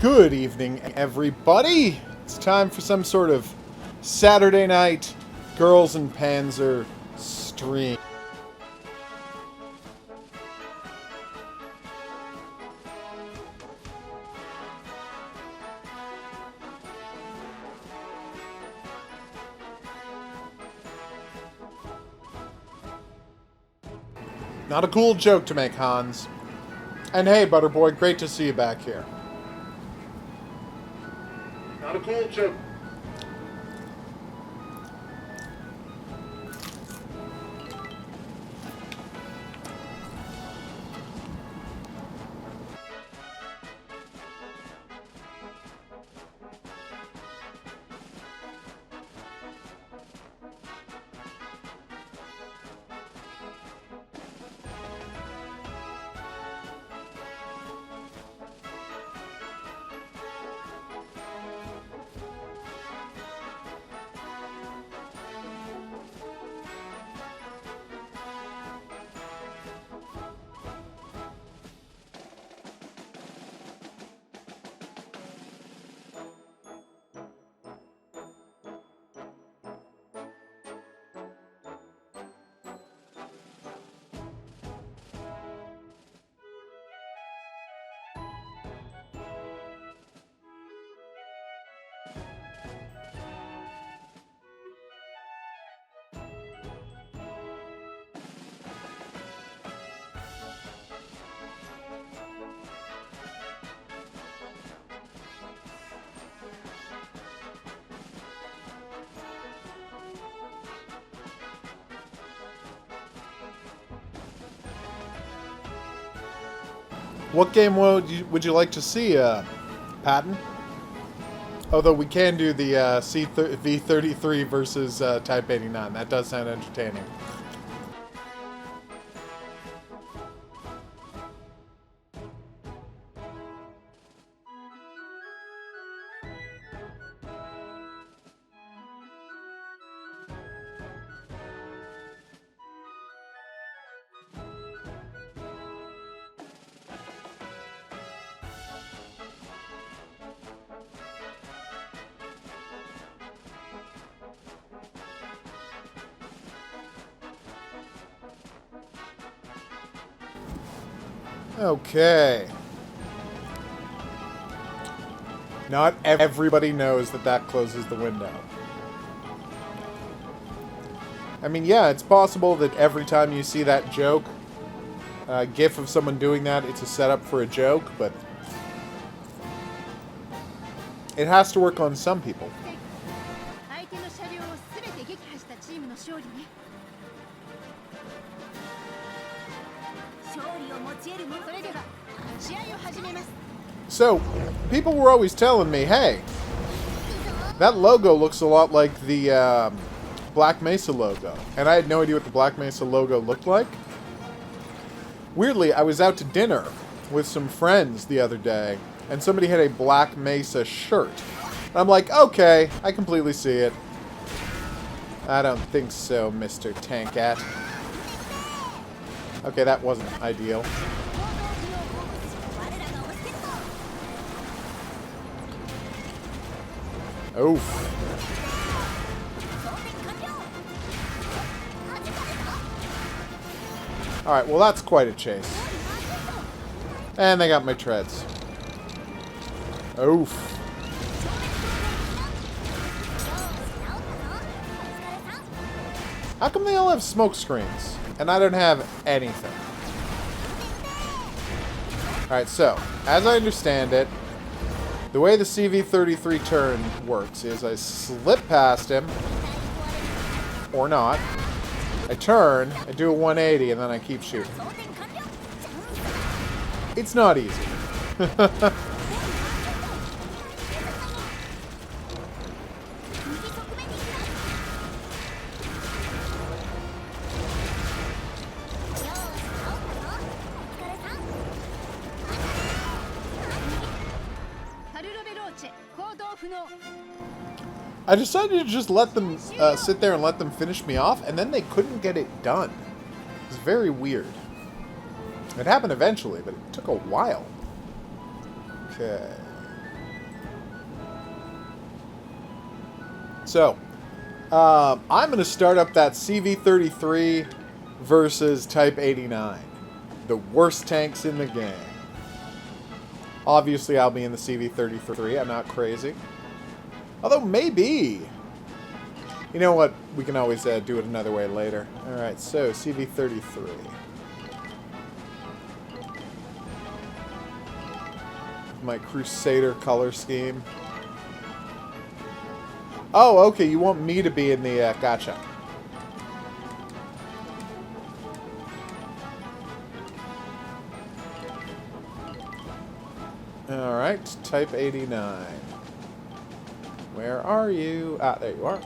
Good evening, everybody! It's time for some sort of Saturday night Girls and Panzer stream. Not a cool joke to make, Hans. And hey, Butterboy, great to see you back here. Not a cool joke. What game would you like to see, Patton? Although we can do the V33 versus Type 89. That does sound entertaining. Okay. Not everybody knows that that closes the window. I mean, yeah, it's possible that every time you see that joke, gif of someone doing that, it's a setup for a joke, but it has to work on some people. So, people were always telling me, hey, that logo looks a lot like the Black Mesa logo. And I had no idea what the Black Mesa logo looked like. Weirdly, I was out to dinner with some friends the other day, and somebody had a Black Mesa shirt. And I'm like, okay, I completely see it. I don't think so, Mr. Tankat. Okay, that wasn't ideal. Oof. Alright, well that's quite a chase. And they got my treads. Oof. How come they all have smoke screens? And I don't have anything. Alright, so, as I understand it, the way the CV-33 turn works is I slip past him, or not, I turn, I do a 180, and then I keep shooting. It's not easy. I decided to just let them sit there and let them finish me off, and then they couldn't get it done. It was very weird. It happened eventually, but it took a while. Okay. So, I'm going to start up that CV-33 versus Type 89. The worst tanks in the game. Obviously, I'll be in the CV-33. I'm not crazy. Although, maybe. You know what? We can always do it another way later. Alright, so CV-33. My Crusader color scheme. Oh, okay, you want me to be in the, gotcha. Alright, Type 89. Where are you? Ah, there you are.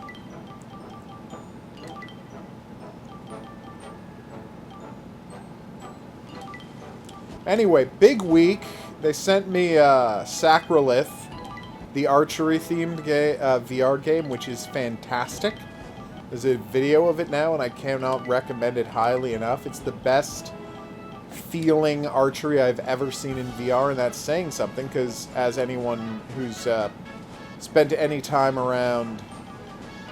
Anyway, big week. They sent me Sacrolith, the archery-themed VR game, which is fantastic. There's a video of it now, and I cannot recommend it highly enough. It's the best feeling archery I've ever seen in VR, and that's saying something, because as anyone who's spent any time around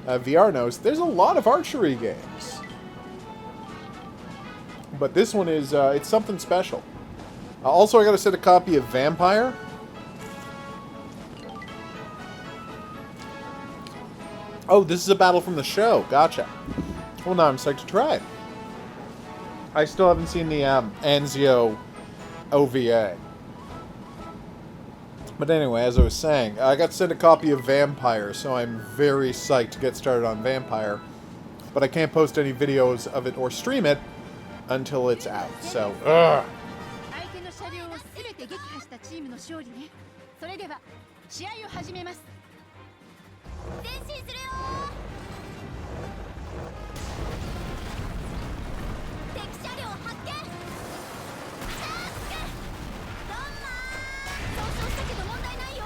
VR knows, there's a lot of archery games. But this one is, it's something special. Also, I gotta set a copy of Vampire. Oh, this is a battle from the show. Gotcha. Well, now I'm psyched to try it. I still haven't seen the Anzio OVA. But anyway, as I was saying, I got sent a copy of Vampire, so I'm very psyched to get started on Vampire. But I can't post any videos of it or stream it until it's out. So, ugh. チームの勝利ね。それでは試合を始めます。前進するよ。敵車両発見。どんまー。損傷したけど問題ないよ。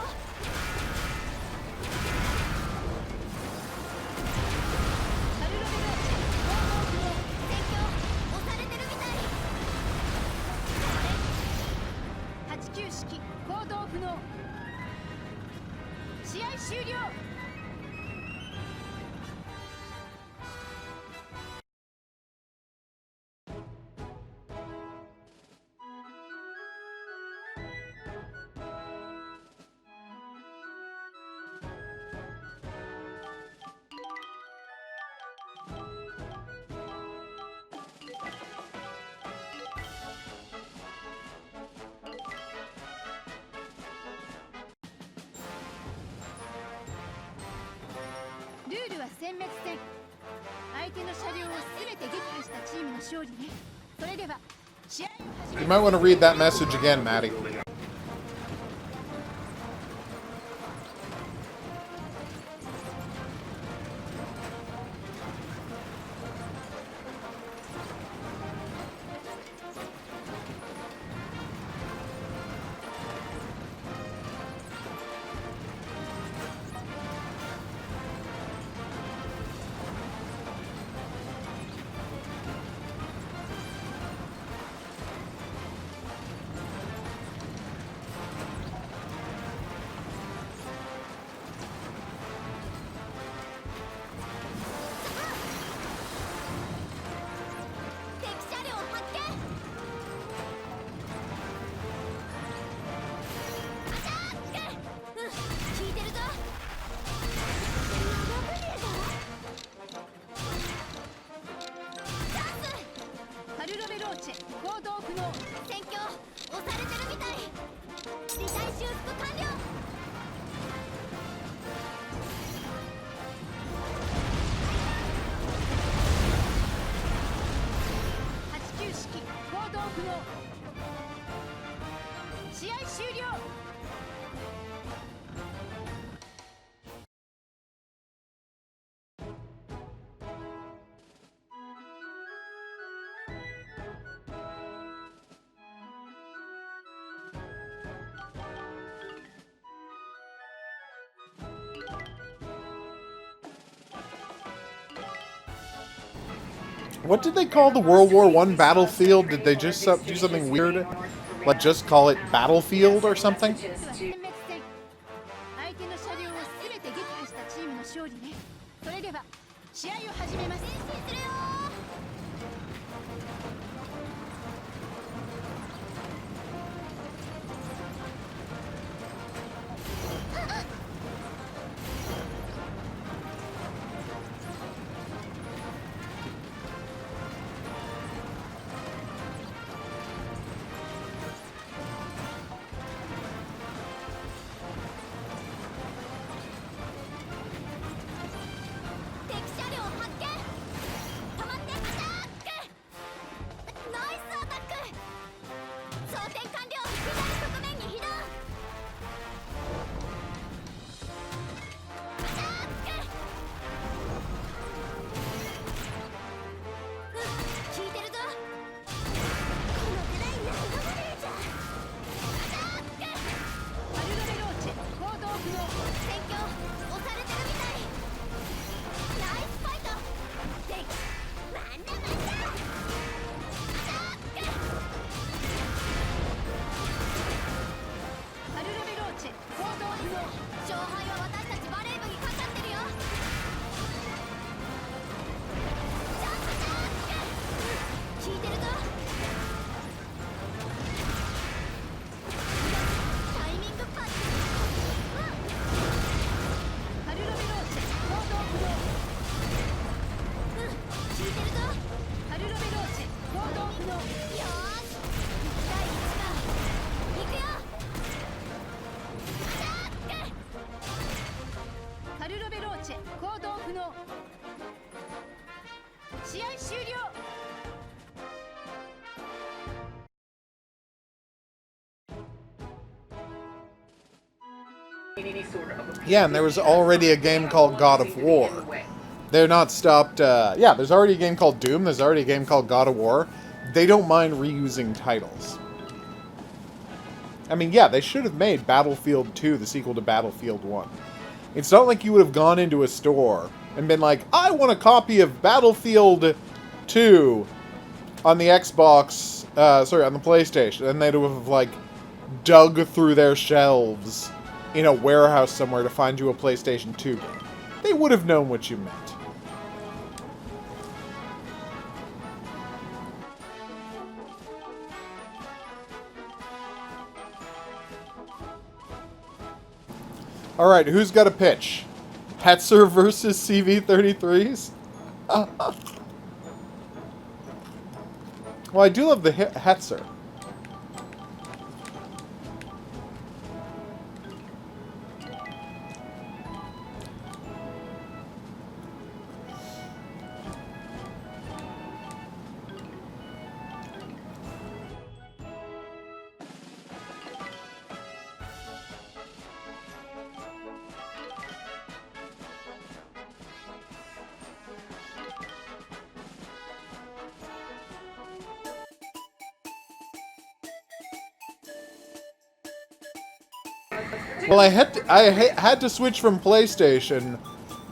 サルロベローチ、戦況押されてるみたい。89式行動不能。試合終了。ルールは殲滅戦。相手の車両を全て撃破したチームの勝利ね。それでは試合を始め。 You might want to read that message again, Maddie. What did they call the World War I battlefield? Did they just do something weird? Like just call it Battlefield or something? 試合終了 Yeah, and there was already a game called God of War. They're not stopped... yeah, there's already a game called Doom. There's already a game called God of War. They don't mind reusing titles. I mean, yeah, they should have made Battlefield 2 the sequel to Battlefield 1. It's not like you would have gone into a store and been like, I want a copy of Battlefield 2 on the Xbox, sorry, on the PlayStation. And they'd have, like, dug through their shelves in a warehouse somewhere to find you a PlayStation 2 game. They would have known what you meant. Alright, who's got a pitch? Hetzer versus CV-33s? Well, I do love the Hetzer. Well, I had to switch from PlayStation.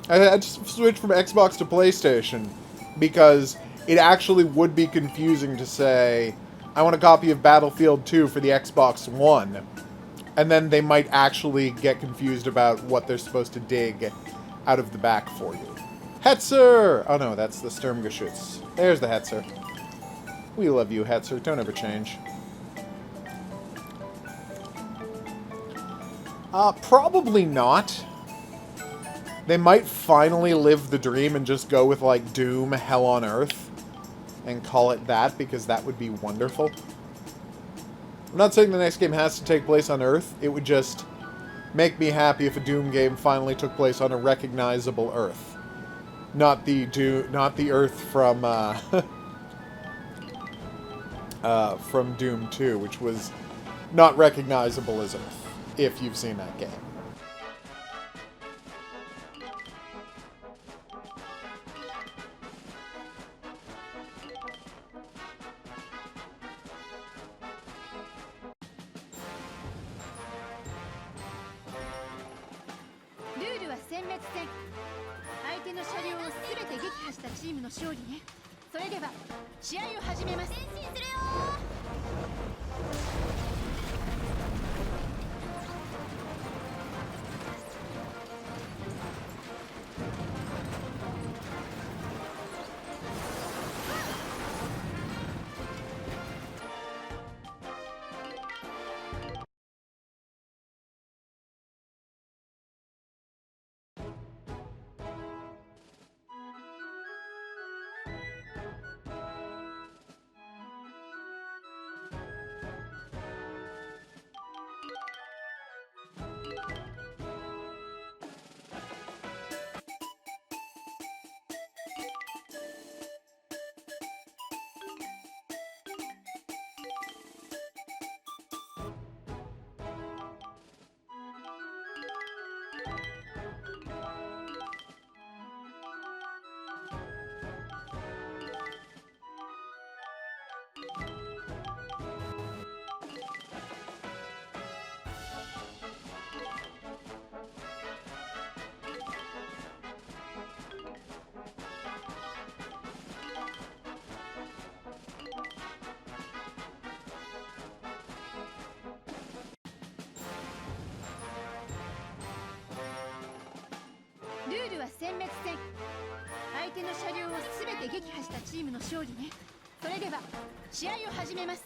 I had to switch from Xbox to PlayStation because it actually would be confusing to say, I want a copy of Battlefield 2 for the Xbox One. And then they might actually get confused about what they're supposed to dig out of the back for you. Hetzer! Oh no, that's the Sturmgeschütz. There's the Hetzer. We love you, Hetzer. Don't ever change. Probably not. They might finally live the dream and just go with, like, Doom, Hell on Earth, and call it that, because that would be wonderful. I'm not saying the next game has to take place on Earth. It would just make me happy if a Doom game finally took place on a recognizable Earth. Not the Earth from, from Doom 2, which was not recognizable as Earth. If you've seen that game. Rule は殲滅戦。相手の車両をすべて撃破したチームの勝利ね。それでは試合を始めます。前進するよルールは殲滅戦。相手の車両をすべて撃破したチームの勝利ね。それでは試合を始めます。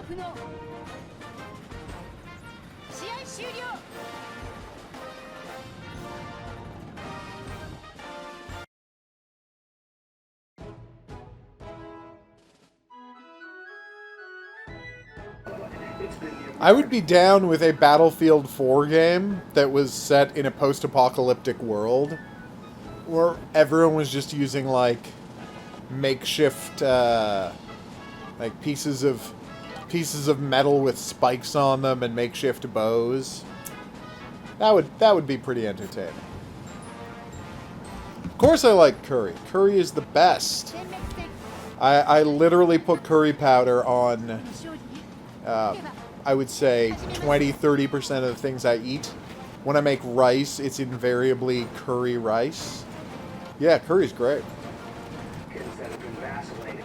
不能試合終了 I would be down with a Battlefield 4 game that was set in a post-apocalyptic world where everyone was just using, like, makeshift, like, pieces of metal with spikes on them and makeshift bows. That would be pretty entertaining. Of course I like curry. Curry is the best. I literally put curry powder on, I would say 20-30% of the things I eat. When I make rice, it's invariably curry rice. Yeah, curry's great. Kids that have been vacillating.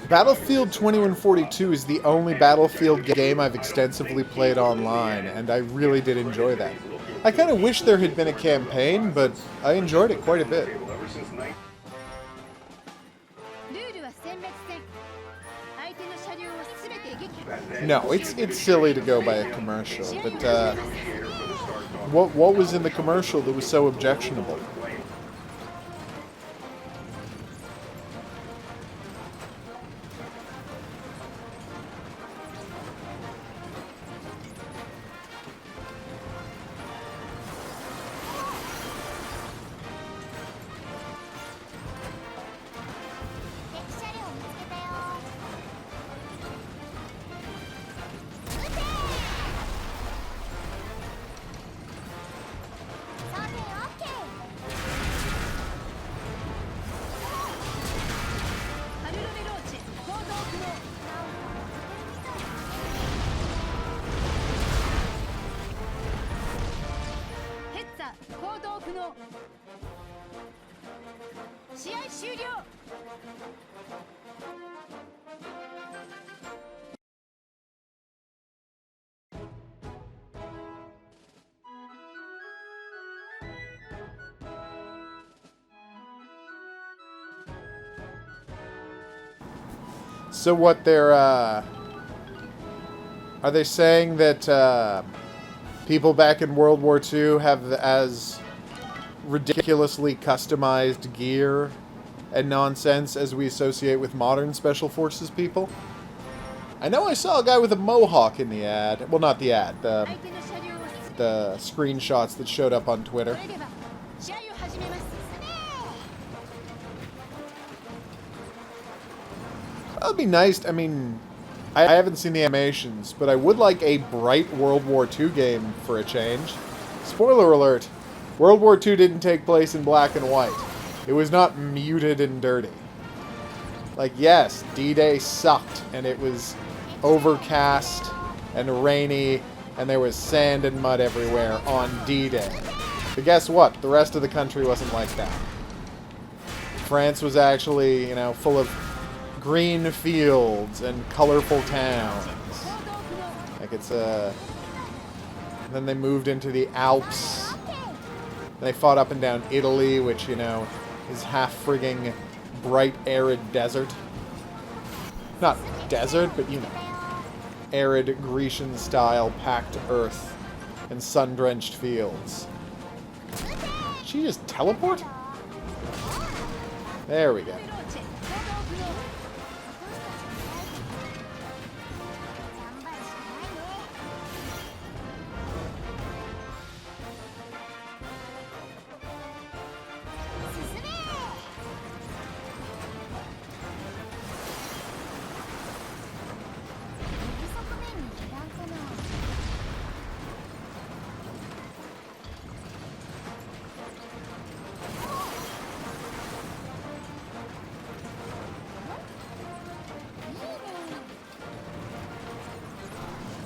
Battlefield 2142 is the only Battlefield game I've extensively played online, and I really did enjoy that. I kind of wish there had been a campaign, but I enjoyed it quite a bit. No, it's silly to go by a commercial, but what was in the commercial that was so objectionable? So what are they saying that people back in World War II have as ridiculously customized gear and nonsense as we associate with modern Special Forces people? I know I saw a guy with a mohawk in the ad. Well, not the ad, the screenshots that showed up on Twitter. That'd be nice. I mean, I haven't seen the animations, but I would like a bright World War II game for a change. Spoiler alert, World War II didn't take place in black and white. It was not muted and dirty. Like, yes, D-Day sucked, and it was overcast and rainy, and there was sand and mud everywhere on D-Day. But guess what? The rest of the country wasn't like that. France was actually, you know, full of green fields and colorful towns. Like it's then they moved into the Alps. They fought up and down Italy, which, you know, is half frigging bright, arid desert. Not desert, but you know. arid Grecian-style packed earth and sun-drenched fields. Did she just teleport? There we go.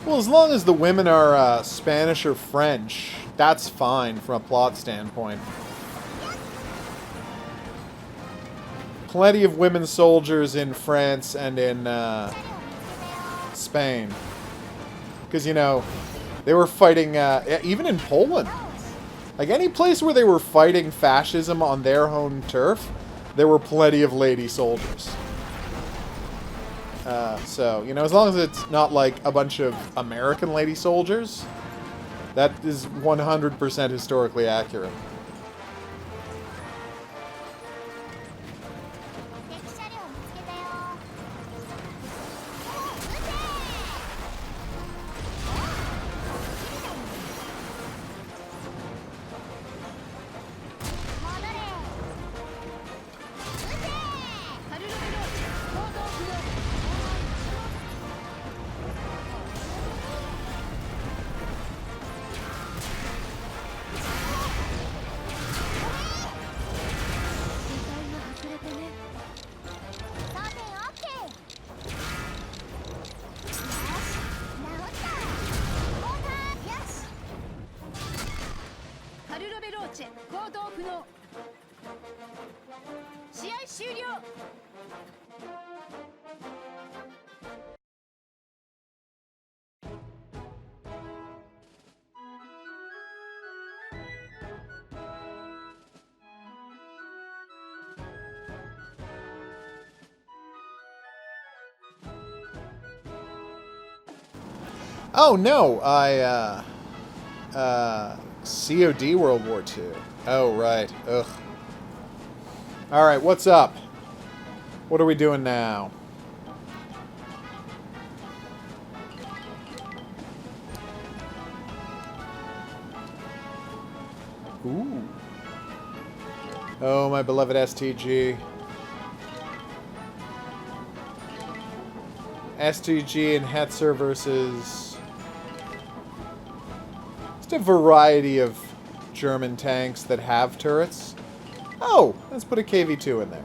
Well, as long as the women are Spanish or French, that's fine from a plot standpoint. Plenty of women soldiers in France and in Spain. Because, you know, they were fighting, even in Poland. Like, any place where they were fighting fascism on their home turf, there were plenty of lady soldiers. So, you know, as long as it's not like a bunch of American lady soldiers, that is 100% historically accurate. Oh, no, COD World War II. Oh, right. Ugh. Alright, what's up? What are we doing now? Ooh. Oh, my beloved STG. STG and Hetzer versus just a variety of German tanks that have turrets. Oh, let's put a KV-2 in there.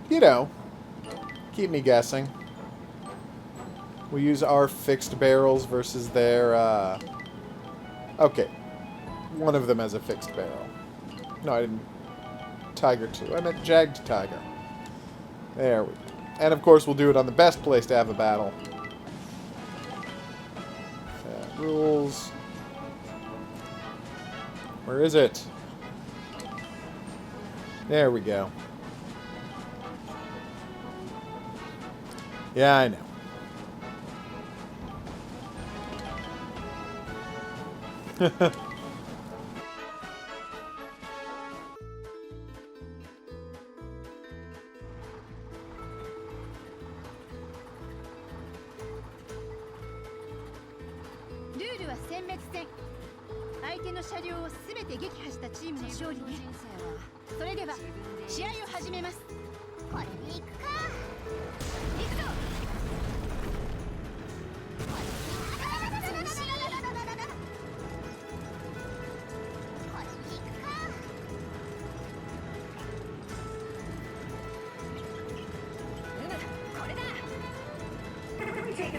You know, keep me guessing. We use our fixed barrels versus their, okay. One of them has a fixed barrel. No, I didn't. Tiger 2. I meant Jagged Tiger. There we go. And of course, we'll do it on the best place to have a battle. Rules. Where is it? There we go. Yeah, I know.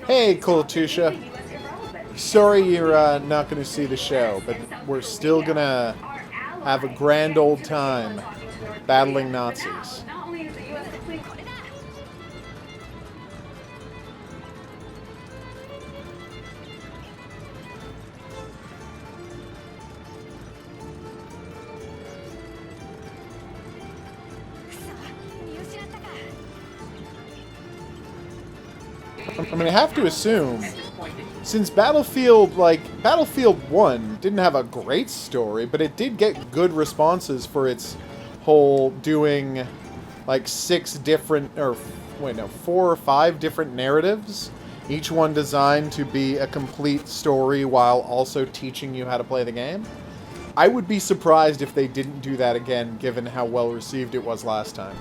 Hey, Kolatusha. Sorry you're not going to see the show, but we're still going to have a grand old time battling Nazis. I mean, I have to assume, since Battlefield 1 didn't have a great story, but it did get good responses for its whole doing, like, 4 or 5 different narratives, each one designed to be a complete story while also teaching you how to play the game. I would be surprised if they didn't do that again, given how well received it was last time.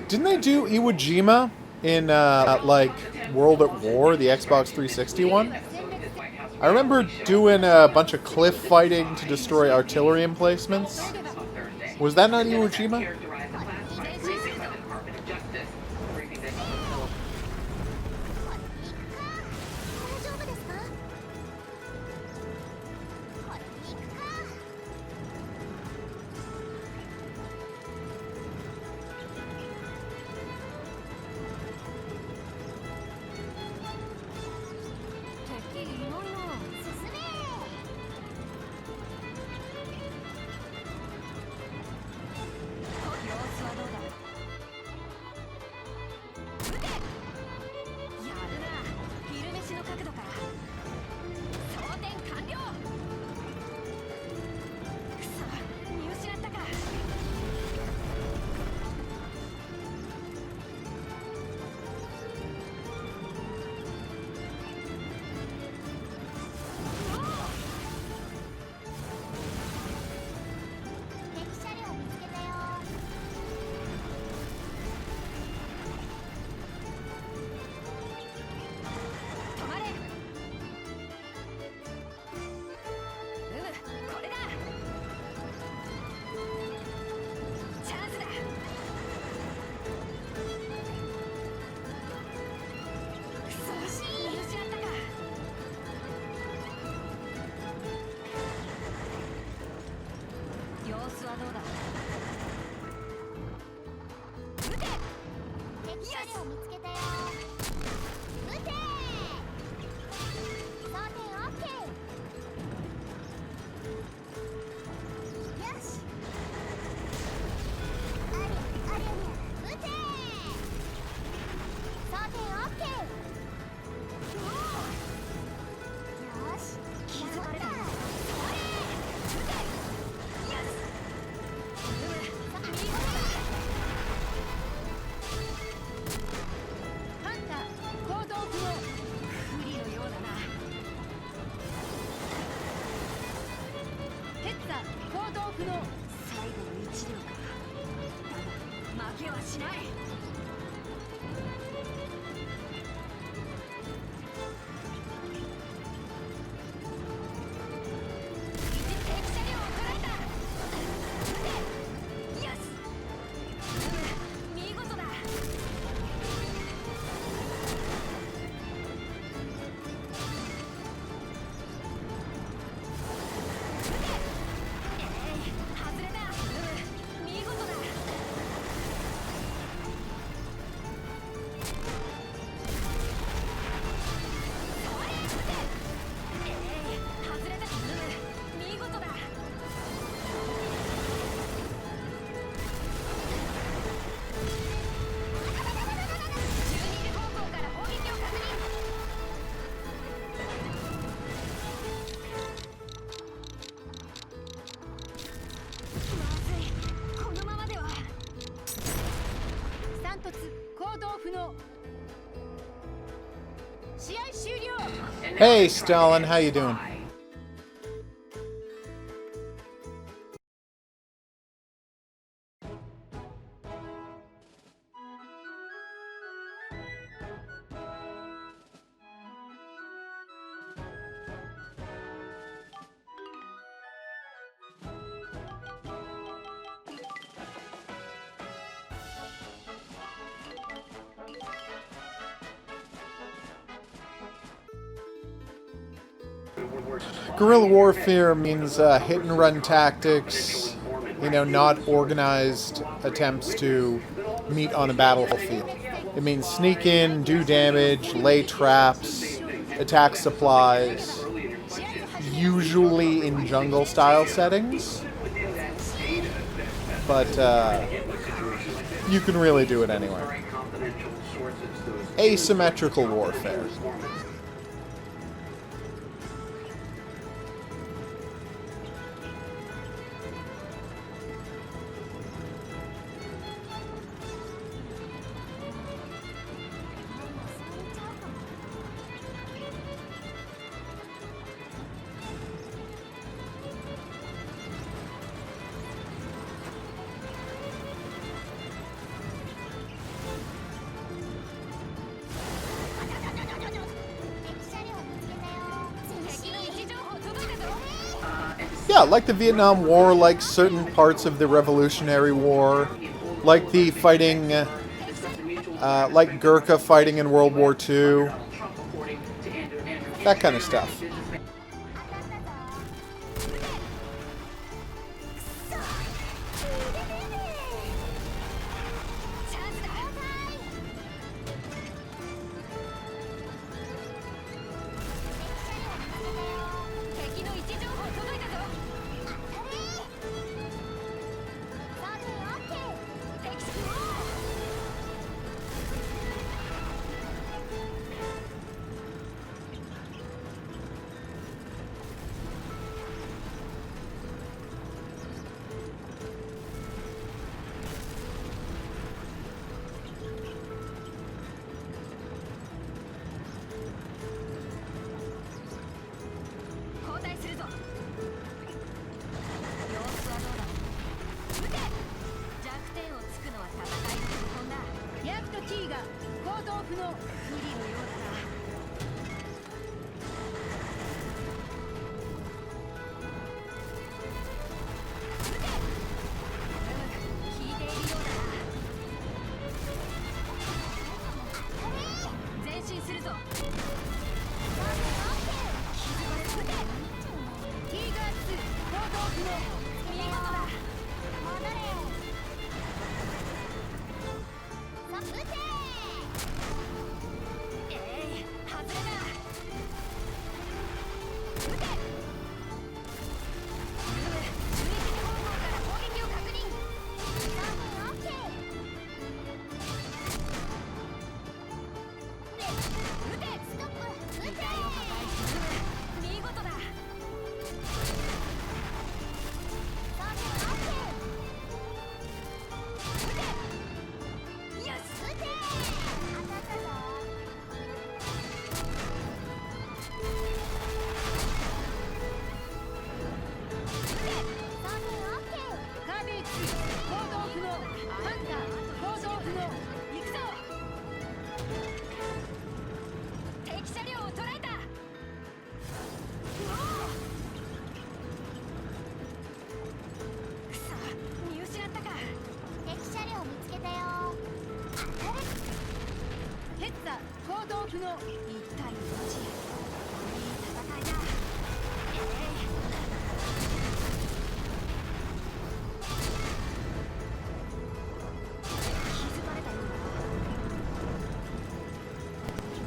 Didn't they do Iwo Jima in, like, World at War, the Xbox 360 one? I remember doing a bunch of cliff fighting to destroy artillery emplacements. Was that not Iwo Jima? 不能。最後の一両か。だが負けはしない。Hey, Stalin, how you doing? Guerrilla warfare means hit-and-run tactics, you know, not organized attempts to meet on a battlefield. It means sneak in, do damage, lay traps, attack supplies, usually in jungle-style settings, but you can really do it anywhere. Asymmetrical warfare. Yeah, like the Vietnam War, like certain parts of the Revolutionary War, like the fighting, like Gurkha fighting in World War II, that kind of stuff. 府の一体どちらいい戦いだ。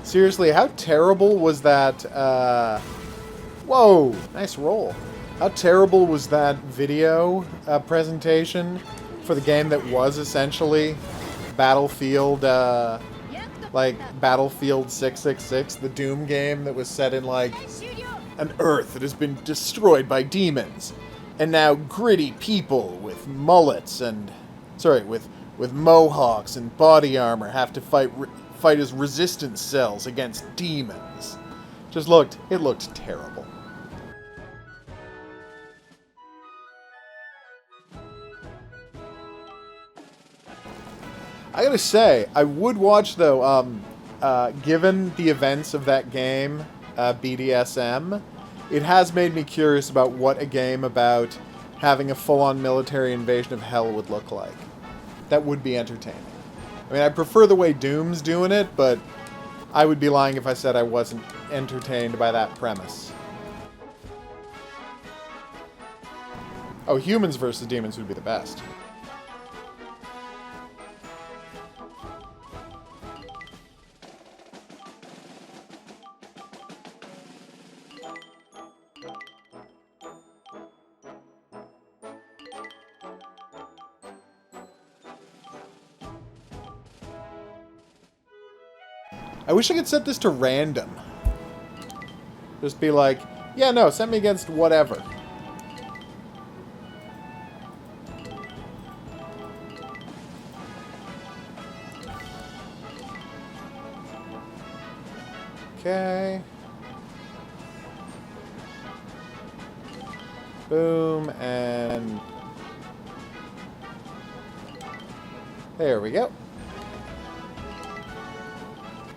Seriously, how terrible was that, whoa! Nice roll. How terrible was that video presentation for the game that was essentially Battlefield, like, Battlefield 666, the Doom game that was set in, like, an Earth that has been destroyed by demons. And now gritty people with mullets and... Sorry, with mohawks and body armor have to fight as resistance cells against demons. It looked terrible. I gotta say, I would watch though, given the events of that game, BDSM, it has made me curious about what a game about having a full-on military invasion of hell would look like. That would be entertaining. I mean, I prefer the way Doom's doing it, but I would be lying if I said I wasn't entertained by that premise. Oh, humans versus demons would be the best. I wish I could set this to random. Just be like, yeah, no, set me against whatever. Okay. Boom, and... there we go.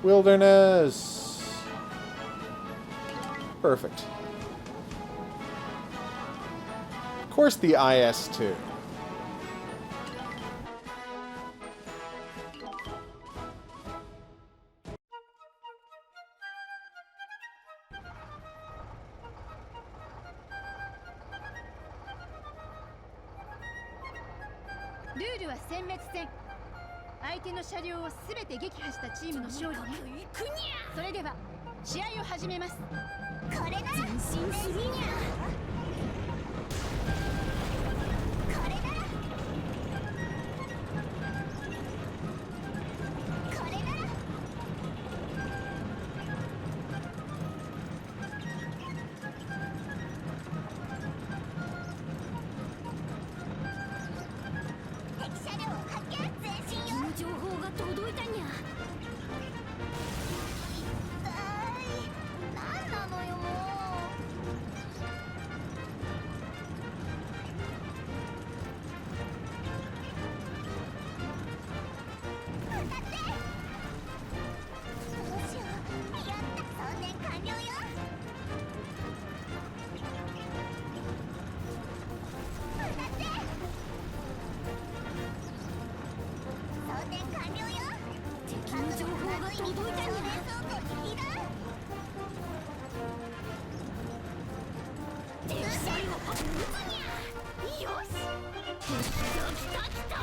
Wilderness. Perfect. Of course the IS-2. Rule is 殲滅戦。相手の車両をすべて撃破したチームの勝利ね。それでは試合を始めます。これだ。前進するにゃ。これだ。これだ。敵車両発見。前進よ。情報が届いたにゃ。なんなのよもう。向かって。どうしよう。やった。送電完了よ。向かって。送電完了よ。敵の情報が届いたにゃ。敵車両を撃つにゃ。よし。来た来た。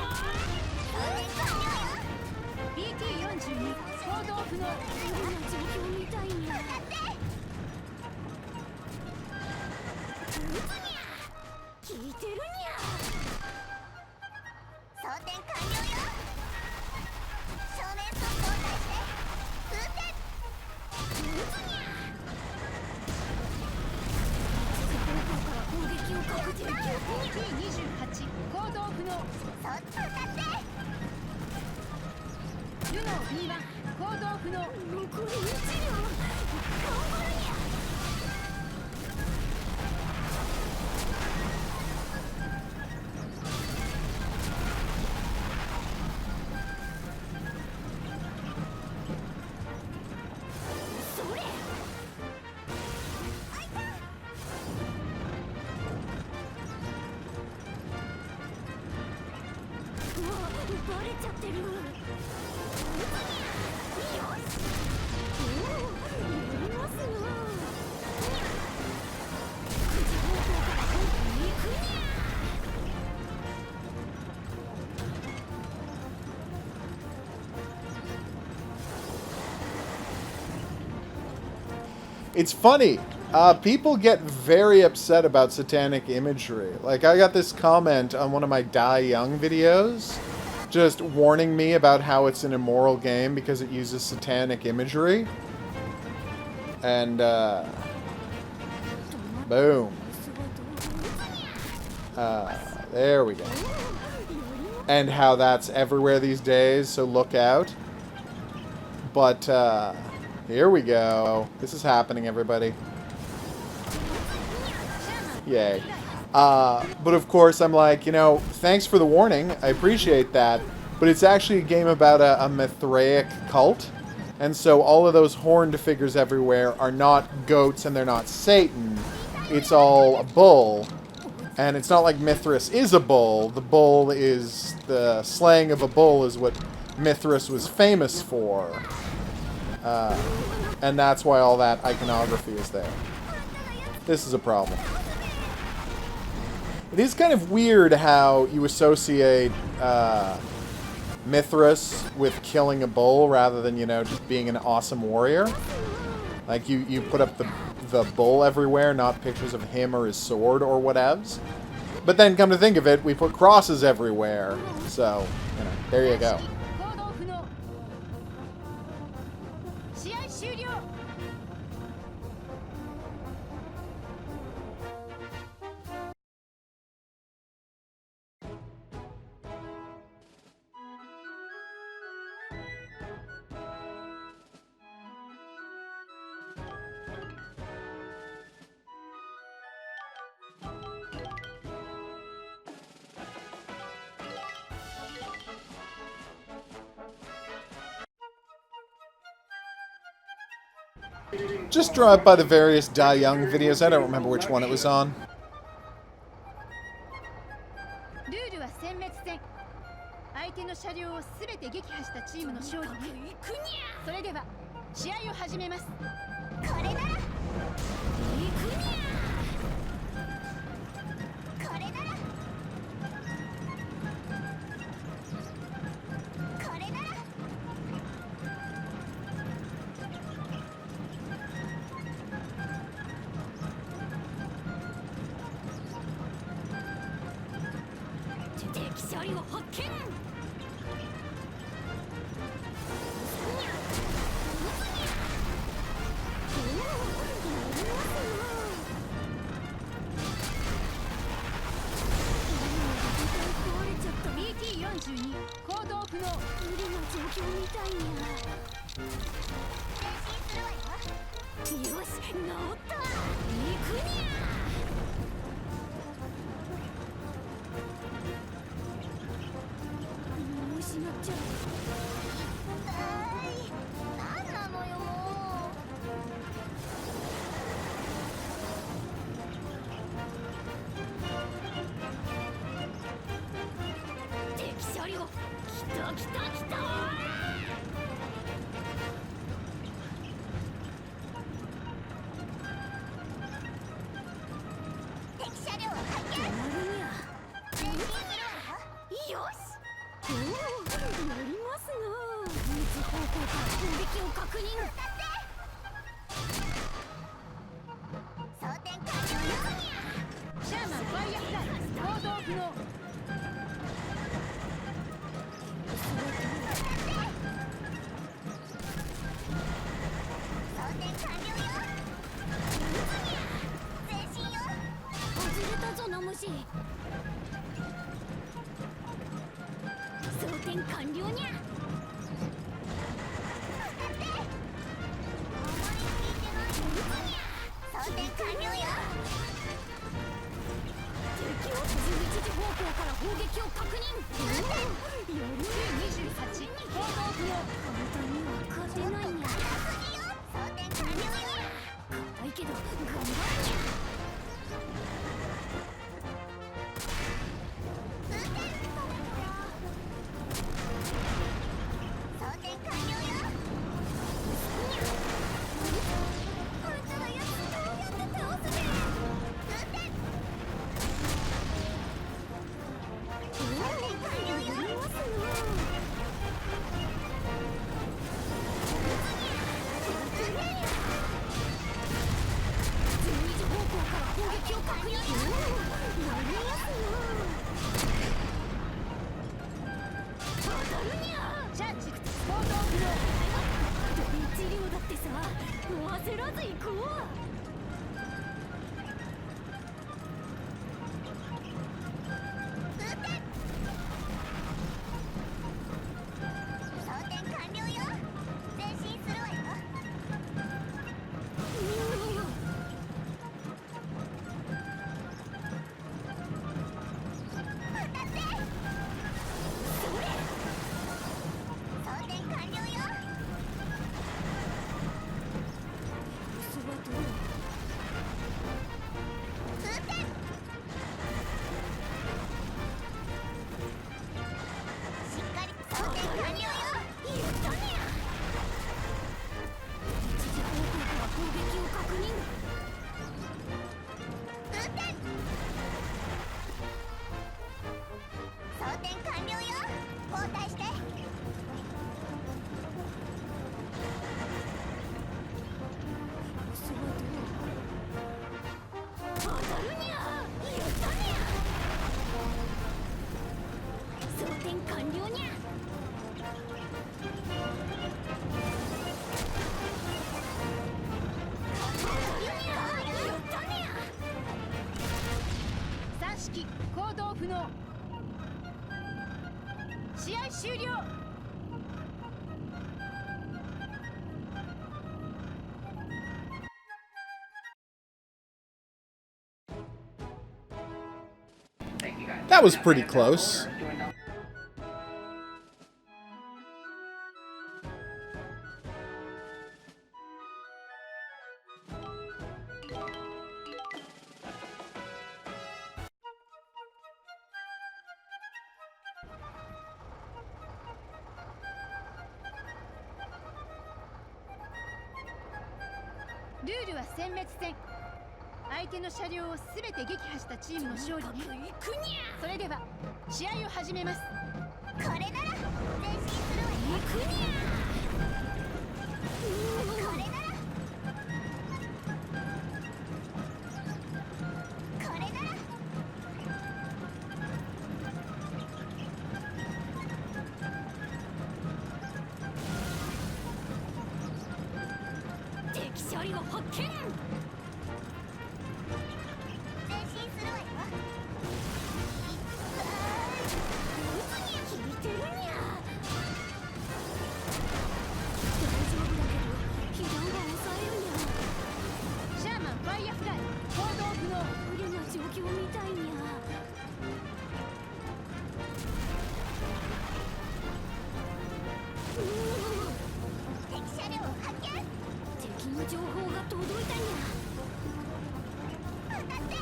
BT-42 行動不能。どんな状況みたいに。向かって。撃つにゃ。聞いてるにゃ。装填完了よ。正面速攻開始で通電。撃つにゃ。攻撃を確定。BT-28 行動不能。そっち向かって。ルノー B1 行動不能。残り1両。頑張るにゃ。それ。あいた。うわ、バレちゃってる。よし。It's funny. People get very upset about satanic imagery. Like, I got this comment on one of my Die Young videos, just warning me about how it's an immoral game because it uses satanic imagery. And, boom. There we go. And how that's everywhere these days, so look out. But, here we go. This is happening, everybody. Yay. But of course, I'm like, you know, thanks for the warning. I appreciate that. But it's actually a game about a Mithraic cult. And so all of those horned figures everywhere are not goats and they're not Satan. It's all a bull. And it's not like Mithras is a bull. The bull is... The slaying of a bull is what Mithras was famous for. And that's why all that iconography is there. This is a problem. It is kind of weird how you associate Mithras with killing a bull rather than, you know, just being an awesome warrior. Like, you put up the bull everywhere, not pictures of him or his sword or whatevs. But then, come to think of it, we put crosses everywhere. So, you know, there you go. Just drive by the various Die Young videos. I don't remember which one it was on. 試合終了。That was pretty close.ルールは殲滅戦。相手の車両を全て撃破したチームの勝利ね。それでは試合を始めます。これなら前進するわよ。これならこれなら敵車両発見。前進するわよ。効いてるにゃ。大丈夫だけど被弾は抑えるにゃ。シャーマンファイヤーフライ行動不能。不利な状況みたいにゃ。敵車両発見。敵の情報が届いたにゃ。当たって。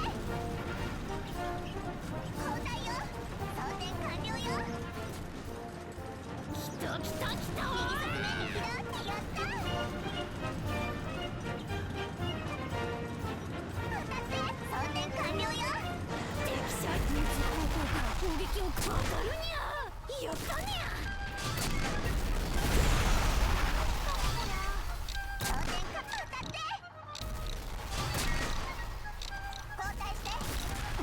交代よ。装填完了よ。来た来た来た。右側面に拾ってやった。当たって。装填完了よ。敵車2方向から攻撃を当たるにゃ。やったにゃ。当たって。交代して。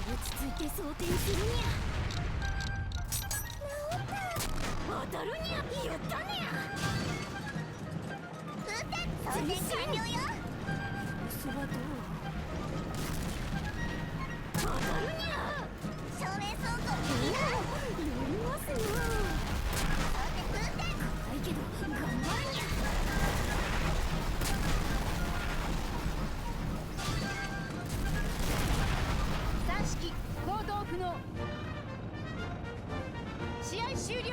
落ち着いて装填するにゃ。当たるにゃ。やったにゃ。装填完了よ。そばどう。当たるにゃ。正面走行右だ。やりますよ。装填硬いけど頑張るにゃ。3式行動不能。試合終了。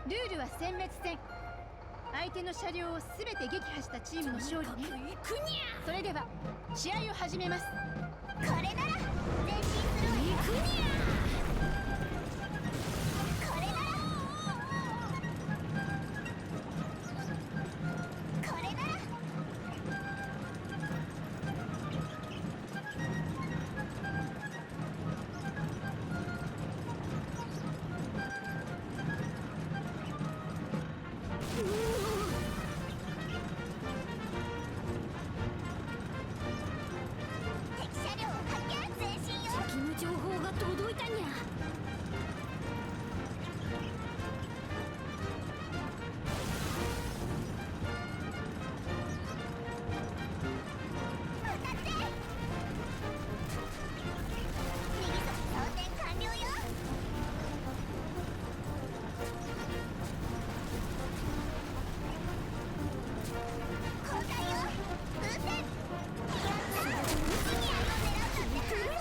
ルールは殲滅戦。相手の車両を全て撃破したチームの勝利ね。それでは試合を始めます。これなら前進するわよ。行くにゃこれならこれなら敵車両を発見。前進よ。敵の情報が届いたにゃ。向かって。右側装填完了よ。交代よ。風船。やったー。次あれを狙うなんて来るにゃ。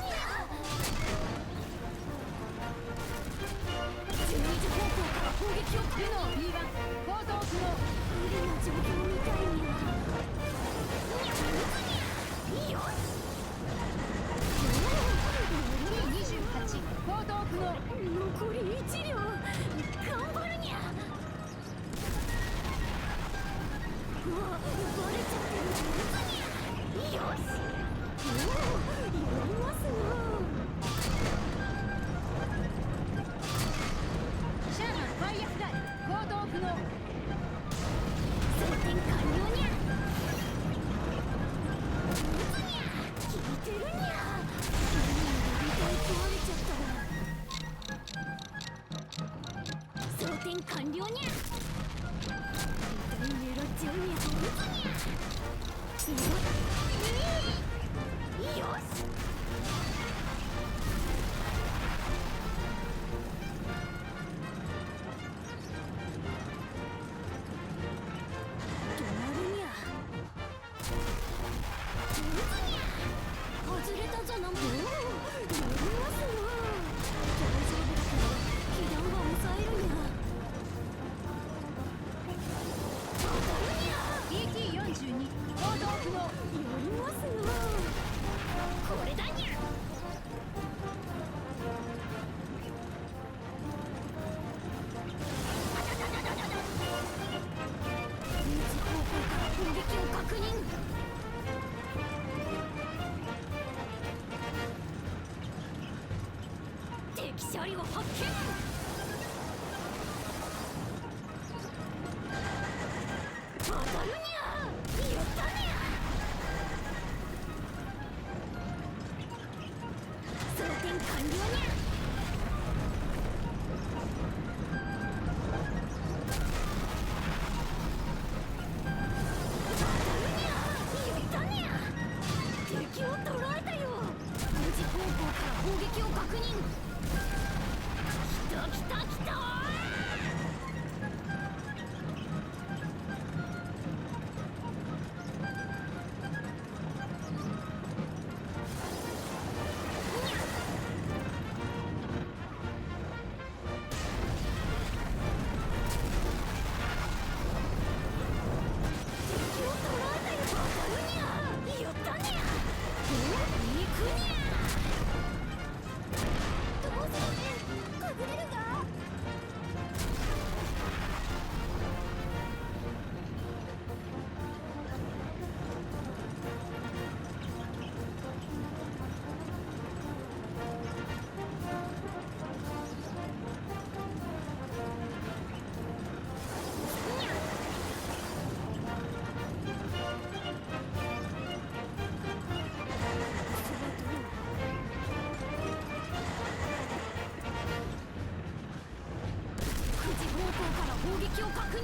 12時方向から攻撃をかけろ。B1 行動不能。不利な状況みたいにゃ。よし。B28 行動不能。残り1両。頑張るにゃ。うわ、バレちゃってる。よし。おお、やりますな。シャーマンファイヤーフライ行動不能。装填完了にゃ。効いてるにゃ。リタイ壊れちゃったら。装填完了にゃ。リタイ狙っちゃうにゃ。よし。止まるにゃ。外れたじゃなもん。やりますな。大丈夫だから被弾は抑えるにゃ。当たるにゃ。BT42 行動不能。やりますな。これだにゃ。右方向から攻撃を確認。敵車両発見。当たるにゃ。やったにゃ。装填完了にゃ。当たるにゃ。やったにゃ。敵を捉えたよ。無事方向から砲撃を確認。来た来た来た。撃を確認。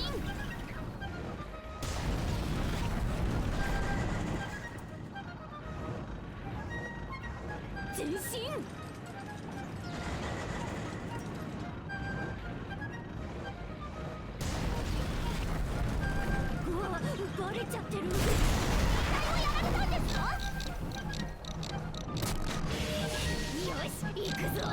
前進。うわ、バレちゃってる。誰もやられたんですか？よし、行くぞ。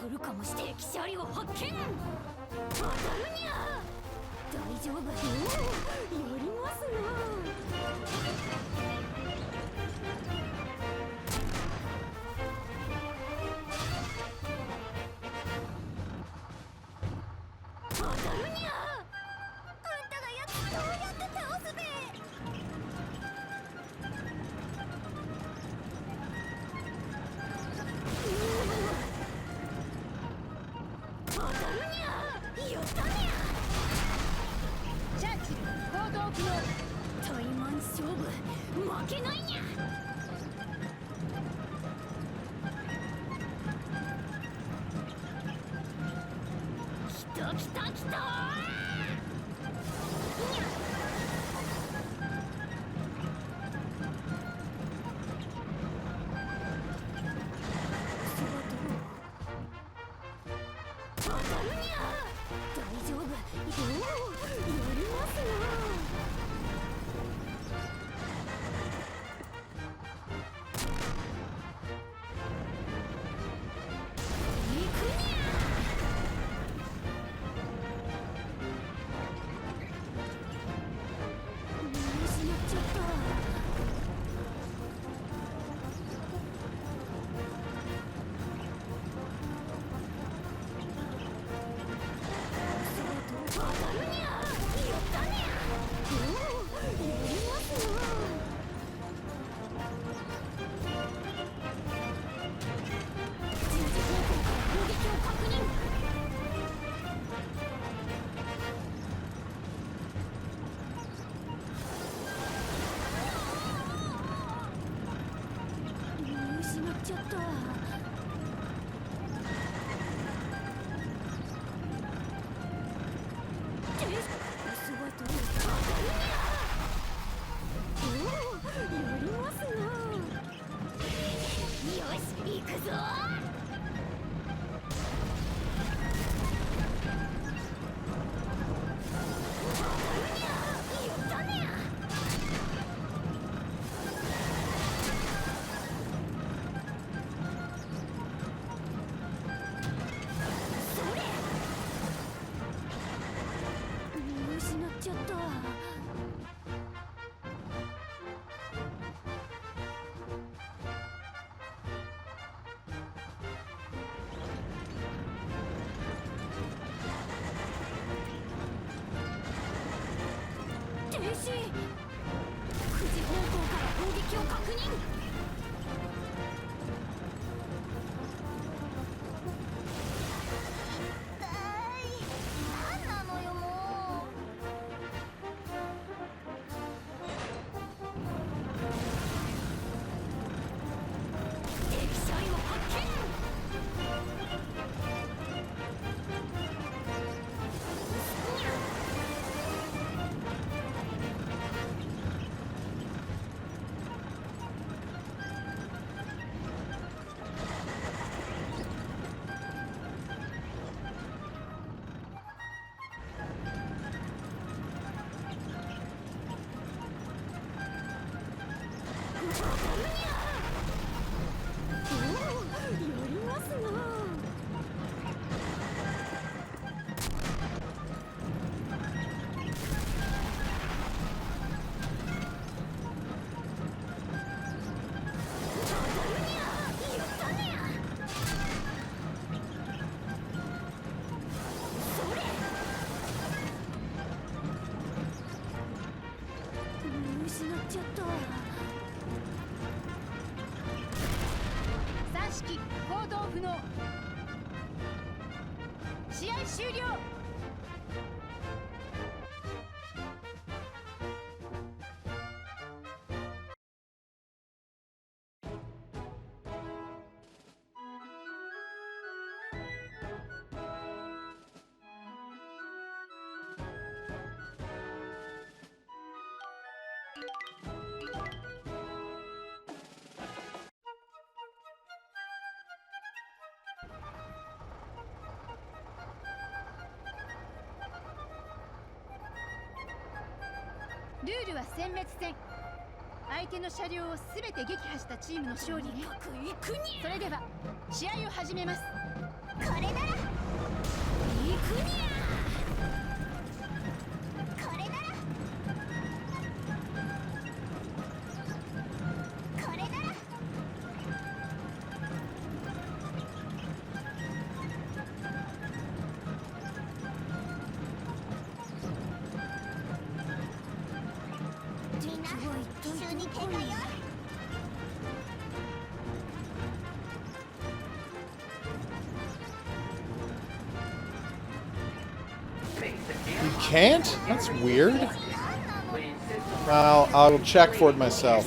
来るかもし敵車両発見。当たるにゃ。大丈夫。やりますな。当たるにゃ。あんたがやつどうやって倒すべ。当たるにゃ。やったにゃ。チャーチル行動不能。対マン勝負負けないにゃ。来た来た来た。にゃ。当たるにゃ。大丈夫。やりますな。行くにゃ。見失っちゃった。当たるにゃ。やったにゃ。やりますな。人事方向から攻撃を確認。見失っちゃった。スワト当たるにゃ。やりますな。よし行くぞ。当たるにゃ。やったにゃ。それ。見失っちゃった。停止。9時方向から攻撃を確認。なんなのよもう。敵車両発見。にゃ。当たるにゃ。やりますな。当たるにゃ。やったにゃ。それ。見失っちゃった。3式行動不能。試合終了。ルールは殲滅戦。相手の車両を全て撃破したチームの勝利ね。それでは試合を始めます。これなら行くにゃこれならこれならみんな一緒に喧嘩よ。You can't? That's weird. Well, I'll check for it myself.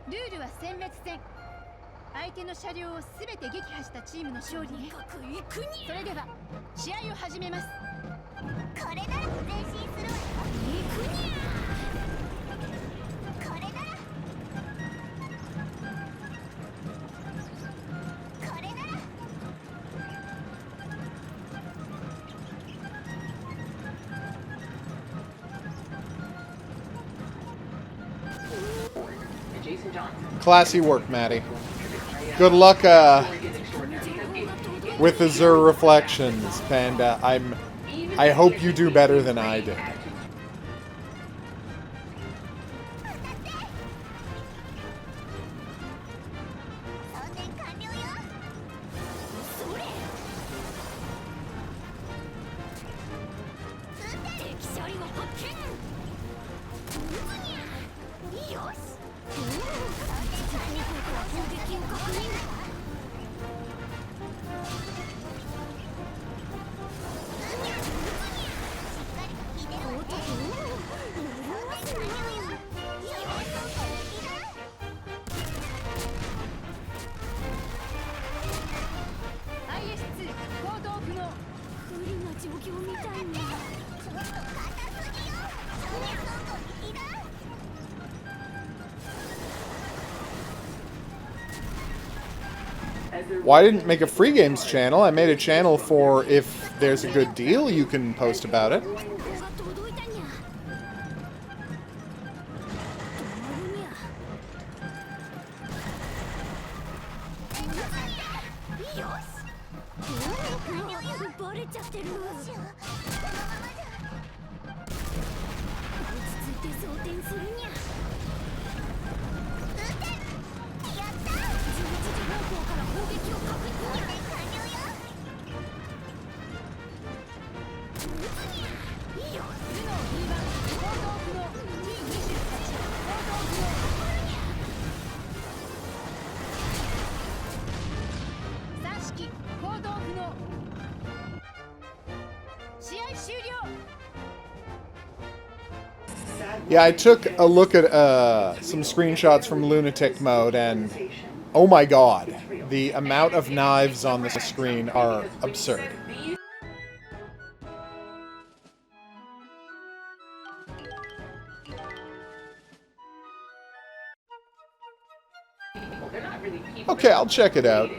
ルールは殲滅戦。相手の車両を全て撃破したチームの勝利ね。それでは試合を始めます。これなら前進するわよ。行くにゃこれならこれならClassy work, Maddie. Good luck with the Zur reflections, Panda. I hope you do better than I did. Well, I didn't make a free games channel. I made a channel for if there's a good deal, you can post about it. Yeah, I took a look at some screenshots from Lunatic Mode, and oh my god, the amount of knives on the screen are absurd. Okay, I'll check it out.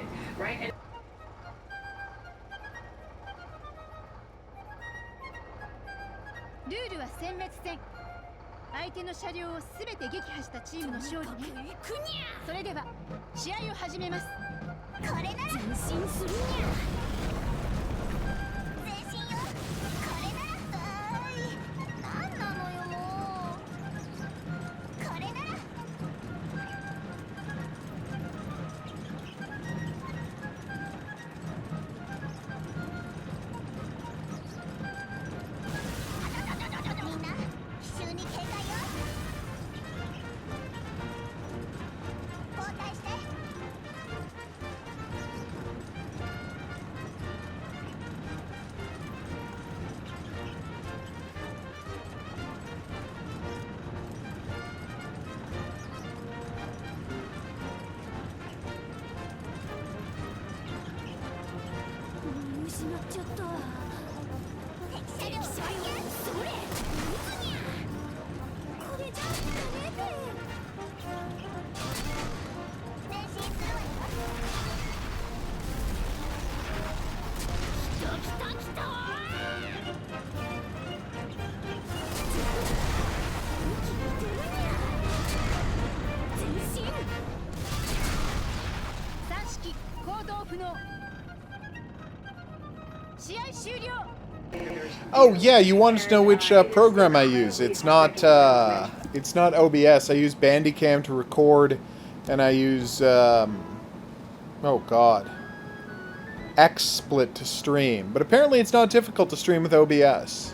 Oh yeah, you wanted to know which program I use. It's not OBS. I use Bandicam to record, and I use oh god, XSplit to stream. But apparently it's not difficult to stream with OBS.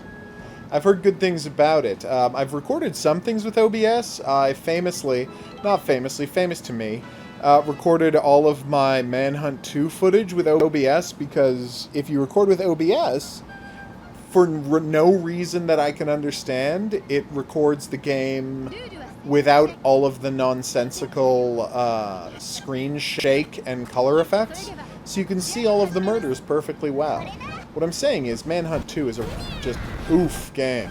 I've heard good things about it. I've recorded some things with OBS. I famous to me, recorded all of my Manhunt 2 footage with OBS, because if you record with OBS, for no reason that I can understand, it records the game without all of the nonsensical screen shake and color effects, so you can see all of the murders perfectly well. What I'm saying is, Manhunt 2 is a just oof game.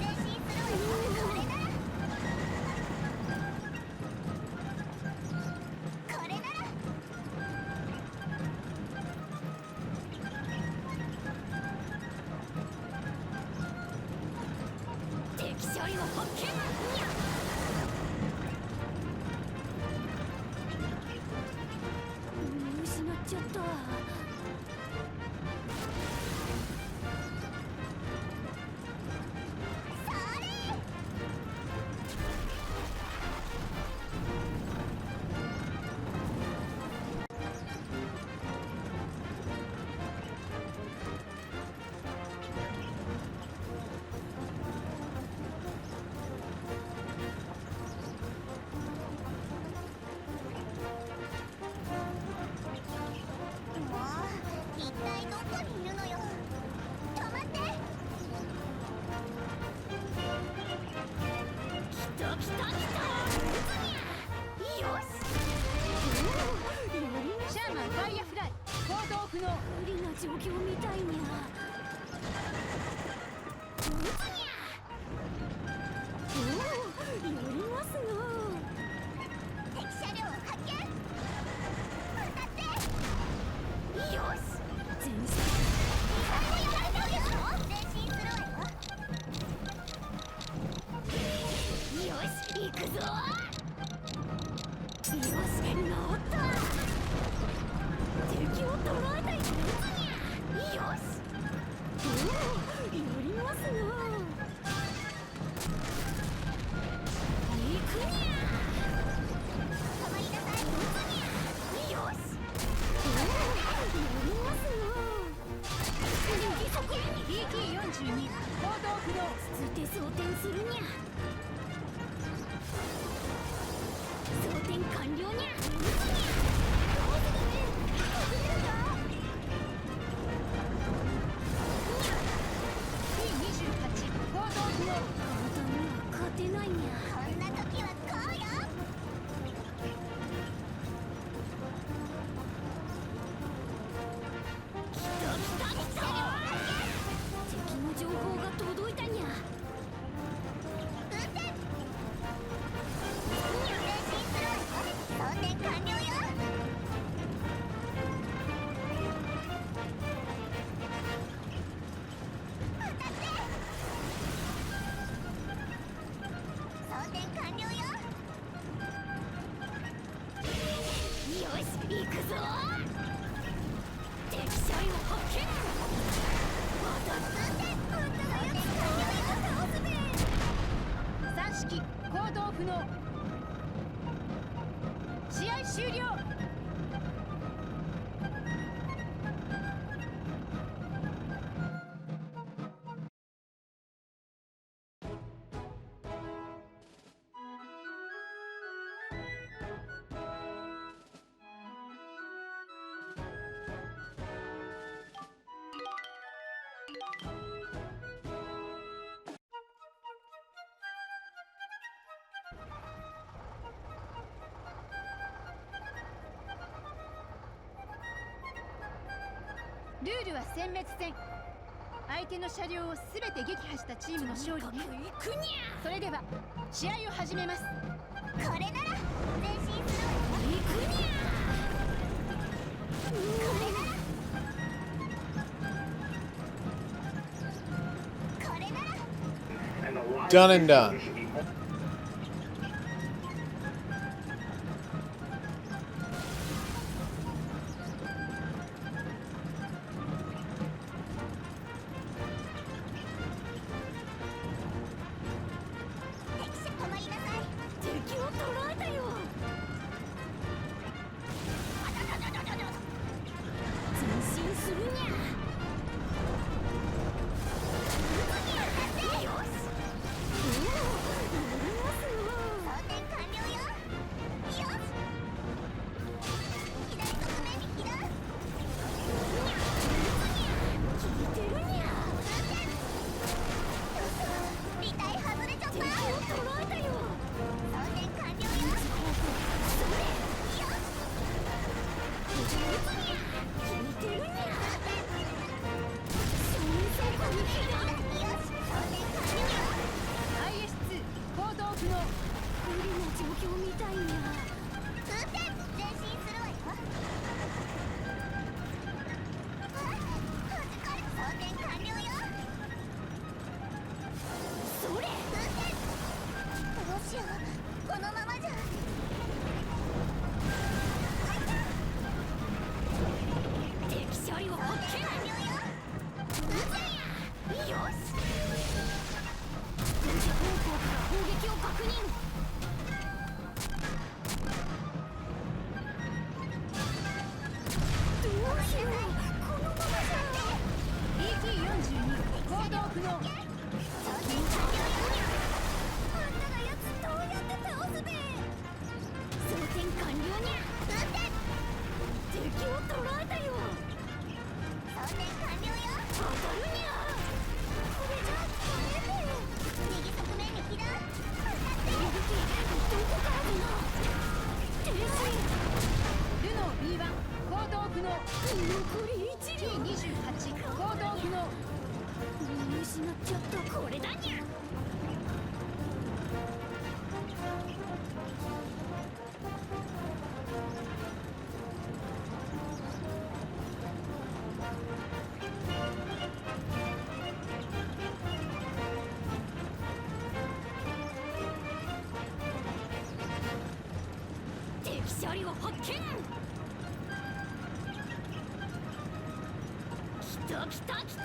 ルールは殲滅戦。相手の車両を全て撃破したチームの勝利ね。それでは試合を始めます。これなら前進するわよ。行くにゃこれならこれなら And the live Done and done. should be 止まりなさい。敵を捕らえたよ。前進するにゃ。よし。装填完了よ。よし。左側面に避難。効いてるにゃ。履帯外れちゃった。敵を捕らえたよ。装填完了よ。それ。よし。効いてるにゃ。正面走行に避難。よし。装填完了よ。IS2 行動不能。不利な状況みたいにゃ。通天前進するわよ。はじかれ。装填完了よ。それ。通天。どうしよう。このままじゃ。敵車両発見。完了よ。通天や。よし。軍事方向から砲撃を確認。どうしよう。このままじゃ。ET42 行動不能。装填完了よ。あんたのやつどうやって倒すべ。装填完了にゃ。通天。敵を捕らえたよ。装填完了よ。当たるにゃ。これじゃ使えねえ。右側面に避難。当たって。どこからだな。停止。ルノー B1 行動不能。残り1両。T28 行動不能。見失っちゃった。これだにゃ。敵車両発見。来た来た来た。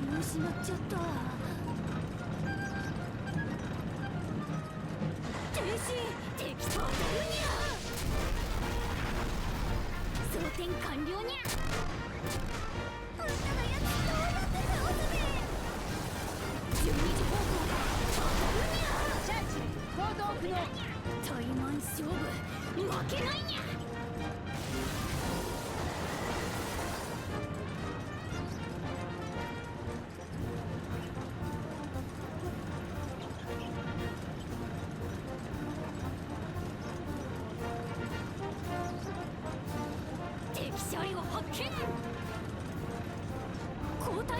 見失っちゃった。停止。敵と当たるにゃ。装填完了にゃ。あんたのやつどうやって倒すべ。12時方向から当たるにゃ。チャーチル行動不能。対マン勝負負けないにゃ。敵車両発見。交代。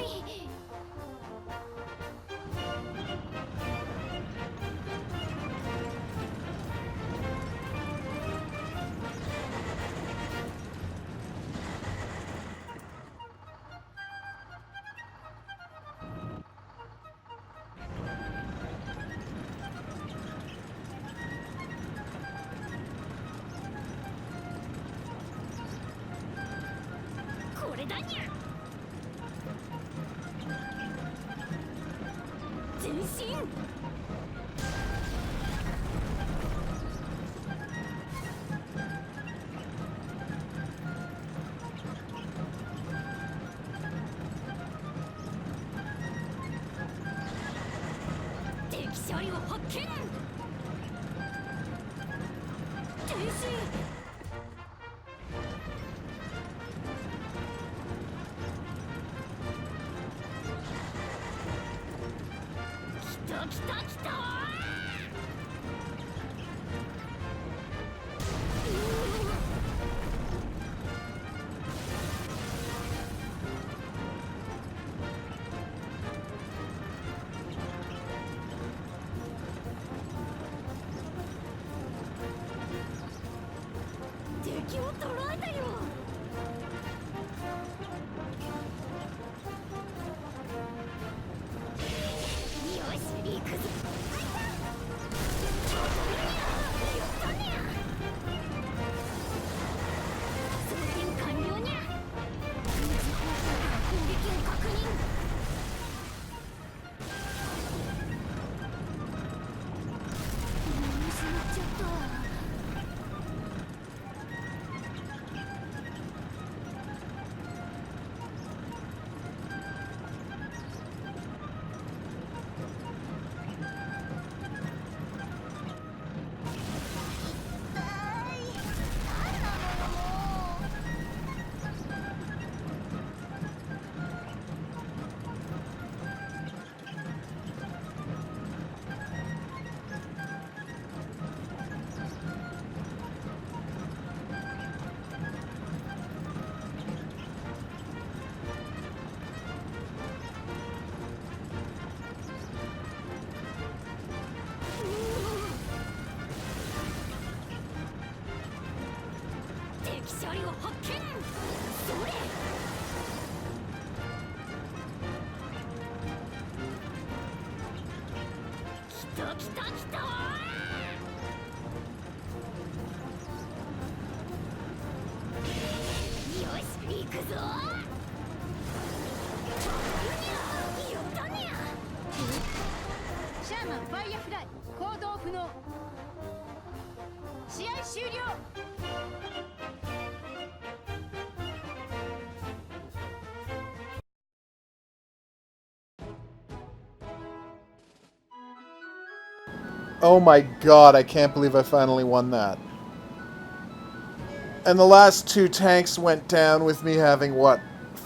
これだにゃ。前進。車両発見。停止。来た来た来た。敵を捕らえたよ。よし行くぞ。やったね。装填完了にゃ。同じ方向から攻撃を確認。見失っちゃった。敵車両発見。それ。来た来た来た。よし行くぞ。やったにゃ。シャーマンファイヤーフライ行動不能。試合終了。Oh my god, I can't believe I finally won that. And the last two tanks went down with me having, what,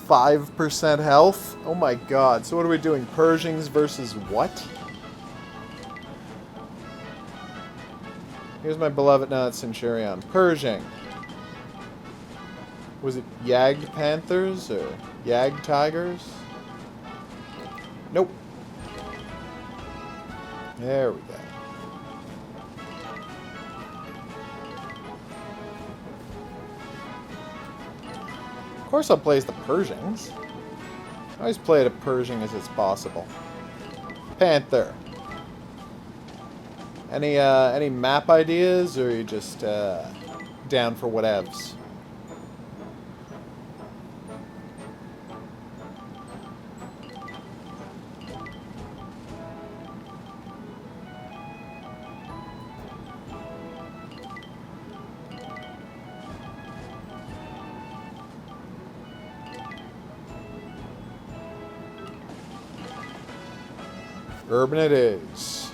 5% health? Oh my god, so what are we doing? Pershings versus what? Here's my beloved now it's Centurion. Pershing. Was it Yag Panthers or Yag Tigers? Nope. There we go. Of course I'll play as the Pershings. I always play it a Pershing as it's possible. Panther. Any map ideas, or are you just down for whatevs? Urban it is.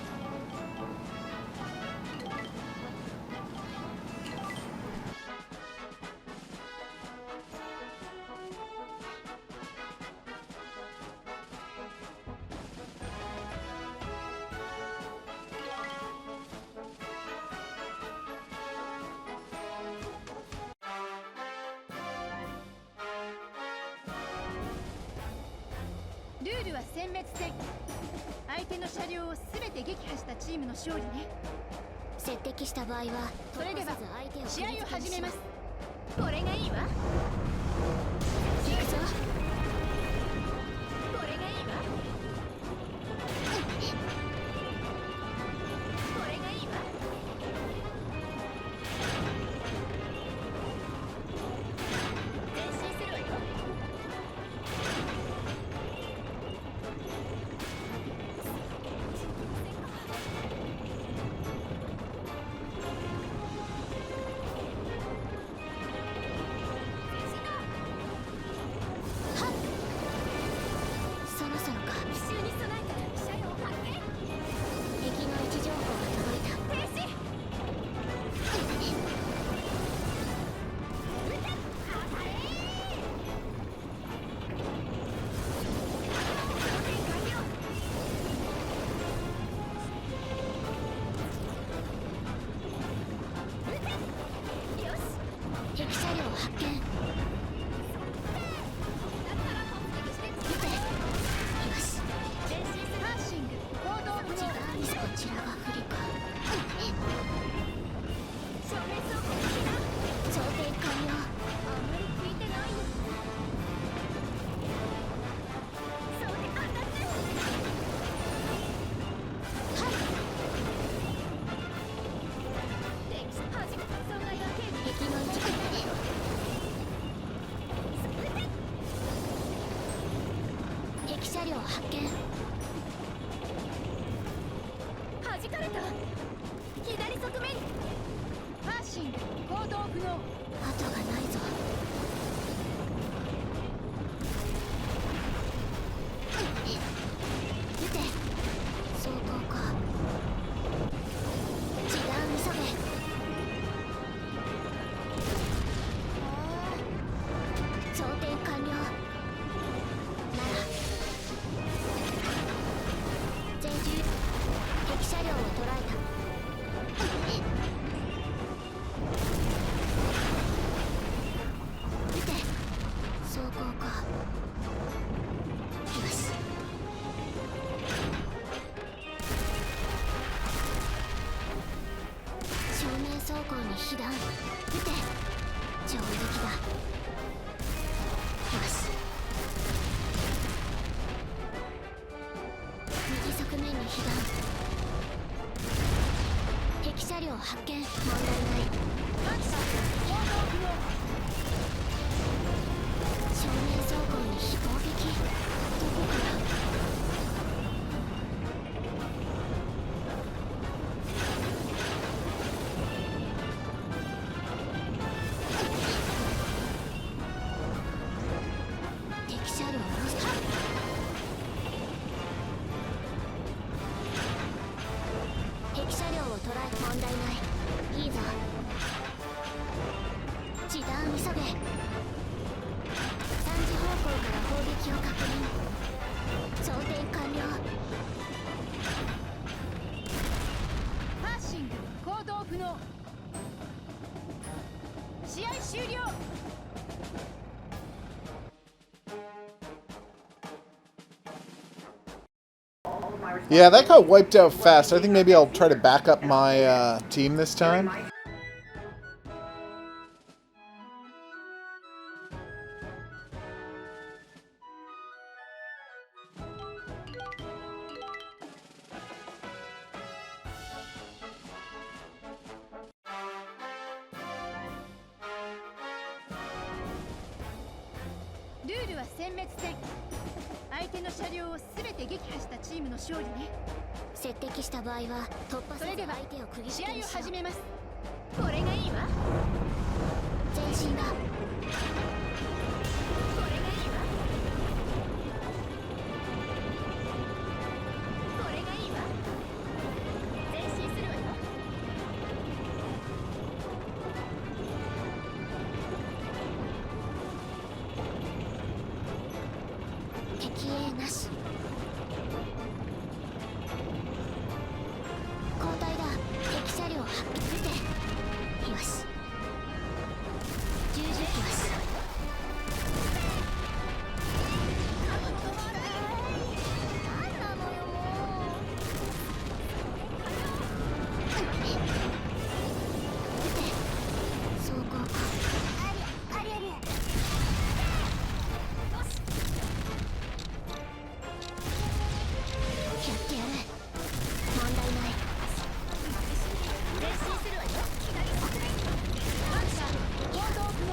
Rule は殲滅戦。相手の車両を全て撃破したチームの勝利ね。接敵した場合はそれでは試合を始めます。これがいいわ。行くぞ。これがいいわ。これがいいわ。前進するわよ。敵車両発見。弾かれた。左側面。発進行動不能。後がないぞ。撃て。相当か。時間急げ。装填完了。なら全銃敵車両を捉えた。撃て。走行か。よし。正面走行に被弾。撃て。上撃だ。よし。右側面に被弾。敵車両発見。問題ない。正面走行に飛行撃。どこから。敵車両ロスト。敵車両を捉え問題ない。いいぞ。時短急げ。3時方向から砲撃を確認。装填完了。発進行動不能。試合終了。Yeah, that got wiped out fast. I think maybe I'll try to back up my team this time. Rule は殲滅戦。相手の車両を全て撃破したチームの勝利ね。接敵した場合は突破せず相手を釘付けにしよう。試合を始めます。これがいいわ。前進だ。これがいいわ。これがいいわ。前進するわよ。敵影なし。交代だ。敵車両発見。撃て。よし。重々よし。何なのよもう。撃て。走行か。ありゃりゃ。よし。やってやる。問題ない。前進するわよ。左側面。パンサー行動不能。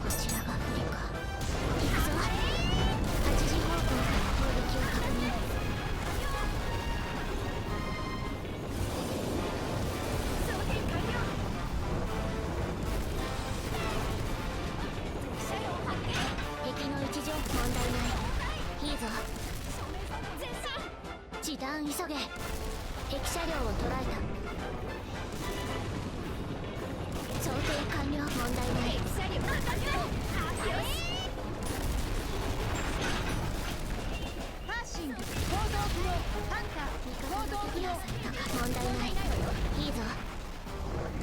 こちらが不利か。行くぞ。8時方向から砲撃を確認。装填完了。車両発見。敵の位置上問題ない。いいぞ。前進。時短急げ。敵車両を捉えた。装填完了。問題ない。敵車両完了。発進行動不能。パンタ行動不能。問題ない。いいぞ。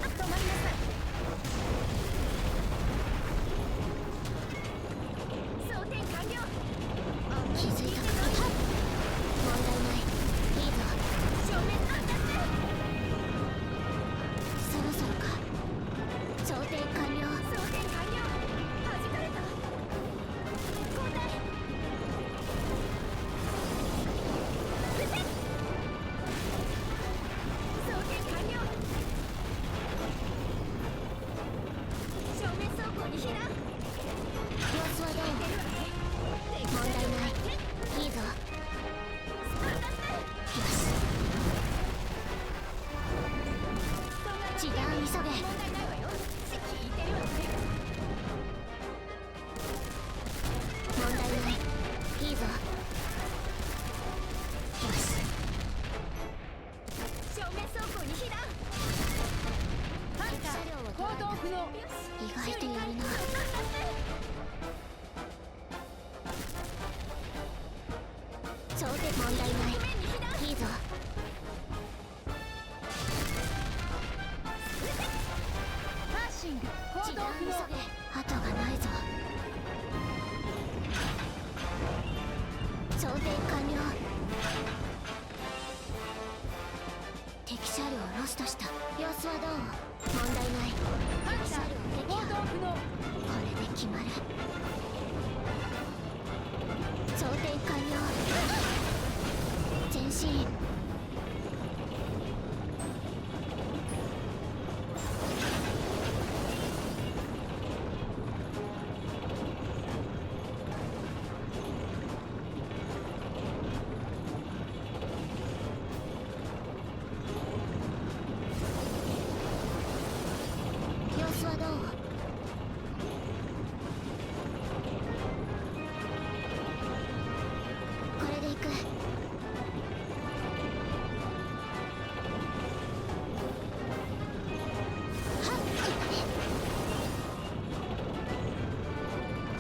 止まりなさい。装填完了。気づいたか。問題ない。いいぞ。正面アタック。そろそろか。装填完了。装填完了。弾かれた。交代。撃て。装頂点問題ない。いいぞ。パーシング行動不能。後がないぞ。装填完了。敵車両ロストした。様子はどう？問題ない。パンサー行動不能。これで決まる。装填完了。前進。様子はどう？これで行く。はっ、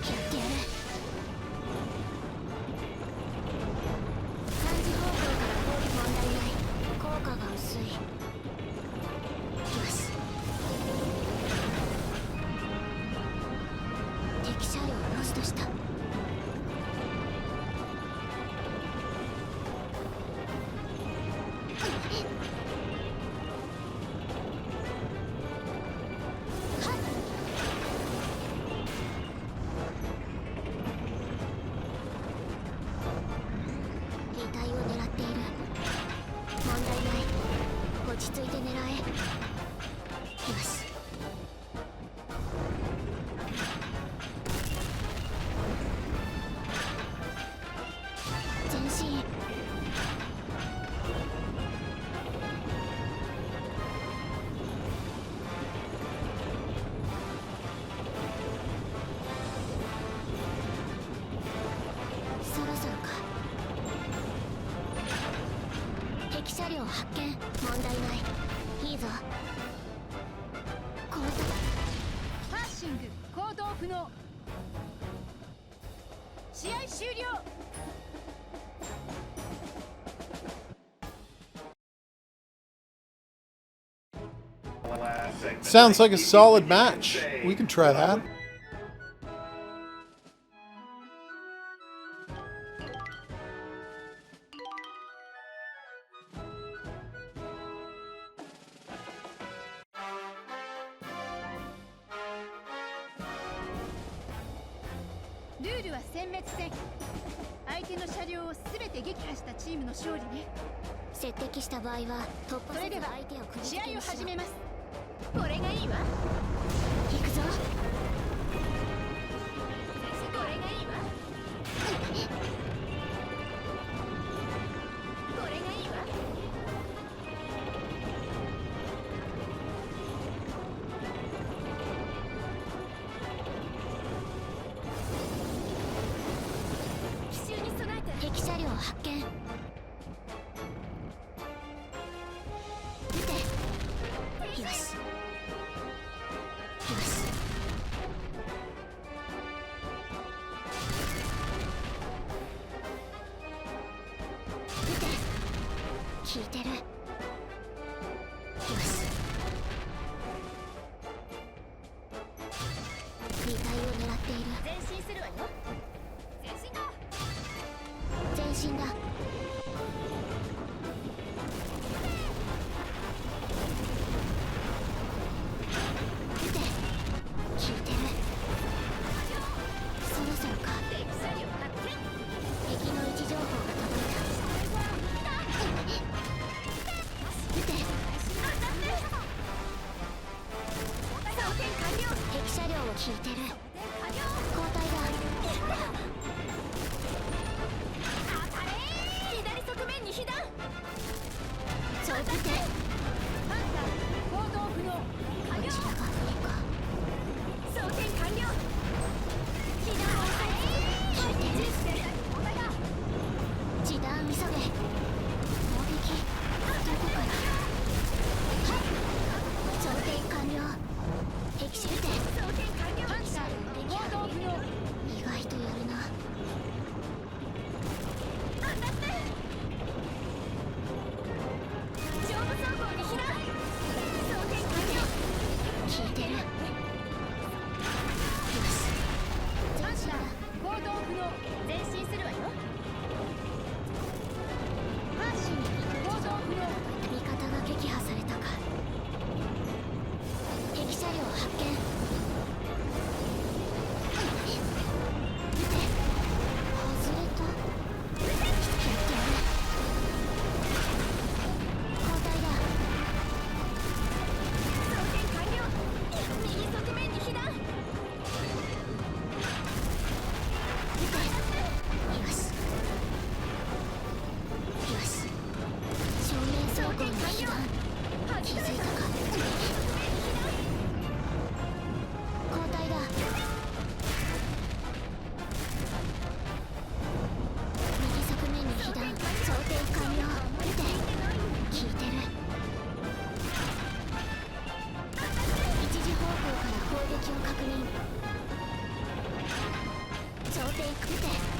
やってやる。3時方向から放り問題ない。効果が薄い。よし。敵車両ロストした。遺体を狙っている。問題ない。落ち着いて狙え。よし。前進。そろそろか。敵車両発見。問題ない。いいぞ。このとパーシング行動不能。試合終了。Sounds like a solid match. We can try that. Rule は殲滅戦。相手の車両を全て撃破したチームの勝利ね。接敵した場合は突破。それでは試合を始めます。これがいいわ。行くぞ。これがいいわ。これがいいわ。奇襲に備えて。敵車両発見。撃て。よし。よし。撃て。効いてる。よし。2体を狙っている。前進するわよ。前進だ。前進だ。撃て。効いてる。そろそろか。敵車両発見。敵の位置情報が届いた。撃て。装填完了。敵車両を引いてる。交代だ。当たれ。左側面に被弾。ちょっと待って。パンサー行動不能。こちらが不利か。装填完了。被弾を引いてる。地弾急げ。攻撃。どこから。はっ。装填完了。敵車撃て。装填完了。パンサー行動不能。意外とやるな。当たって。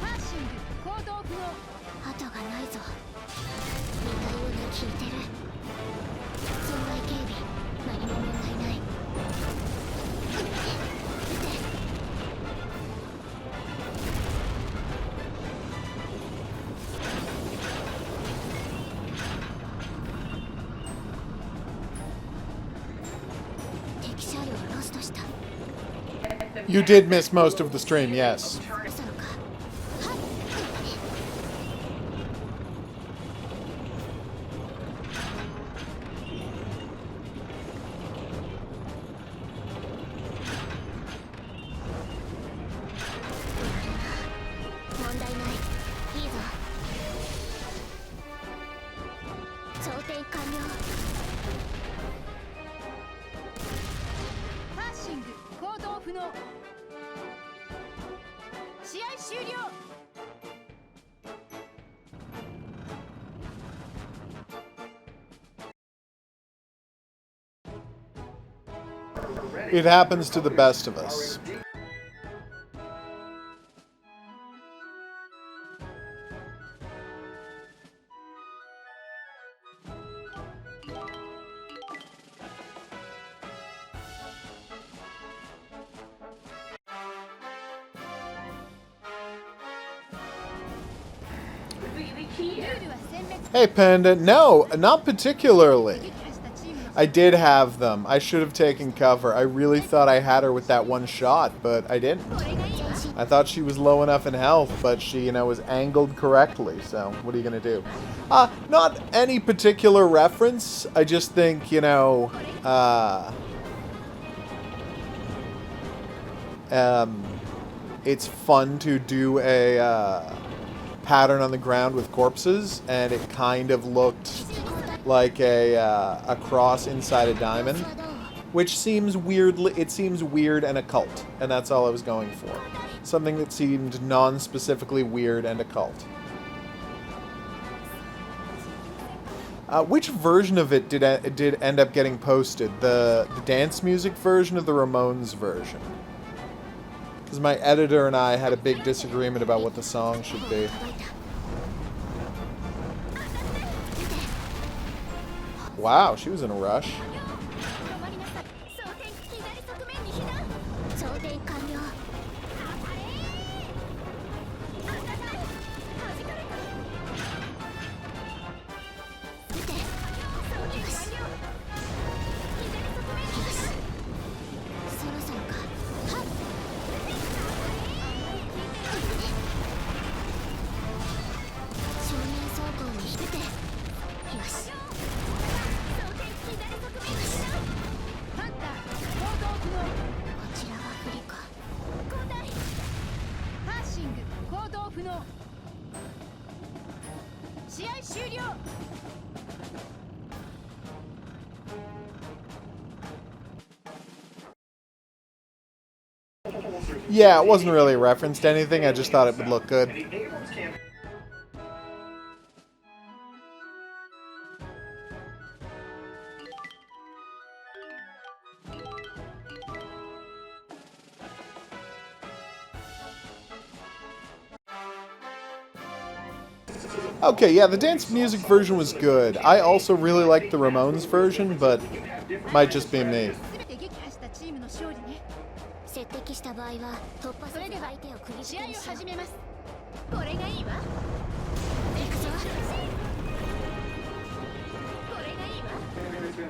パーシング行動不能。後がないぞ。似たように聞いてる。損害警備何も問題ない。敵車両ロストした。 You did miss most of the stream, yes. 嘘のか。問題ない。いいぞ。装填完了。パーシング行動不能。試合終了。It happens to the best of us. Hey, Panda. No, not particularly. I did have them. I should have taken cover. I really thought I had her with that one shot, but I didn't. I thought she was low enough in health, but she, you know, was angled correctly, so what are you gonna do? Not any particular reference. I just think, you know, it's fun to do a, pattern on the ground with corpses, and it kind of looked like a cross inside a diamond, which seems weirdly, it seems weird and occult, and that's all I was going for. Something that seemed non-specifically weird and occult. Which version of it did end up getting posted? The dance music version or the Ramones version? Because my editor and I had a big disagreement about what the song should be. Wow, she was in a rush. Yeah, it wasn't really a reference to anything, I just thought it would look good. Okay, yeah, the dance music version was good. I also really liked the Ramones version, but might just be me.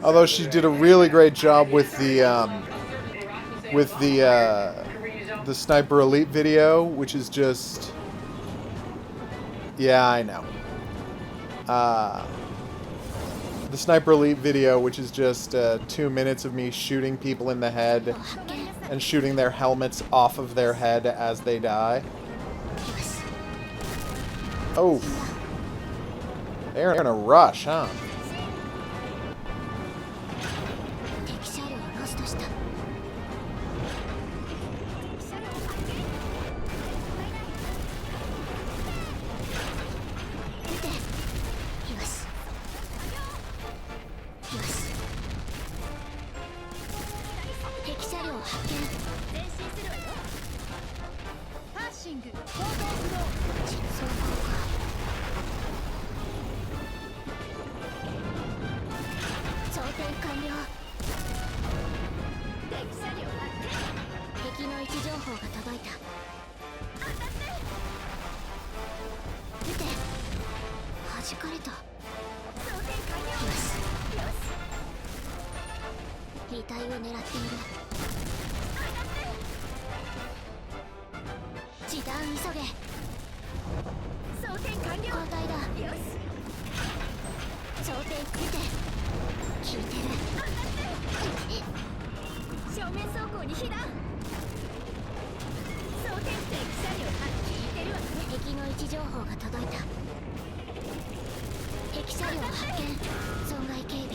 Although she did a really great job with the Sniper Elite video, which is just, yeah, I know. The Sniper Elite video, which is just 2 minutes of me shooting people in the head and shooting their helmets off of their head as they die. Oh. They're in a rush, huh? かれた。装填完了。よしよし。遺体を狙っている。時短急げ。装填完了。交代だ。よし。装填見て。効いてる。正面走行に避難。装填敵車両が効いてるわね。敵の位置情報が届いた。敵車両発見。損害警備。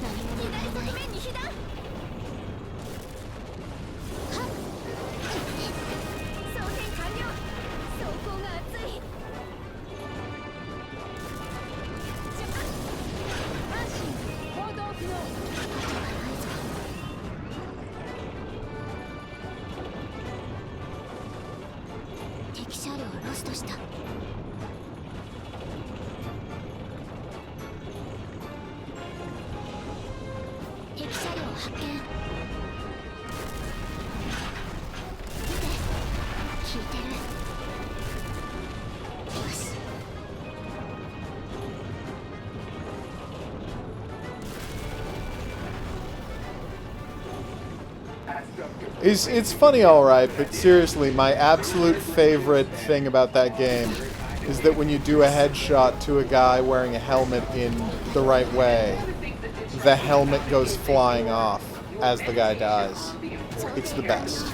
何も狙えない。面に避難。はっ。装填完了。走行が熱い。阪神行動不能。後がないぞ。敵車両ロストした。敵車両発見。見て。効いてる。よし。It's funny, alright, but seriously, my absolute favorite thing about that game is that when you do a headshot to a guy wearing a helmet in the right way, the helmet goes flying off as the guy dies. It's the best.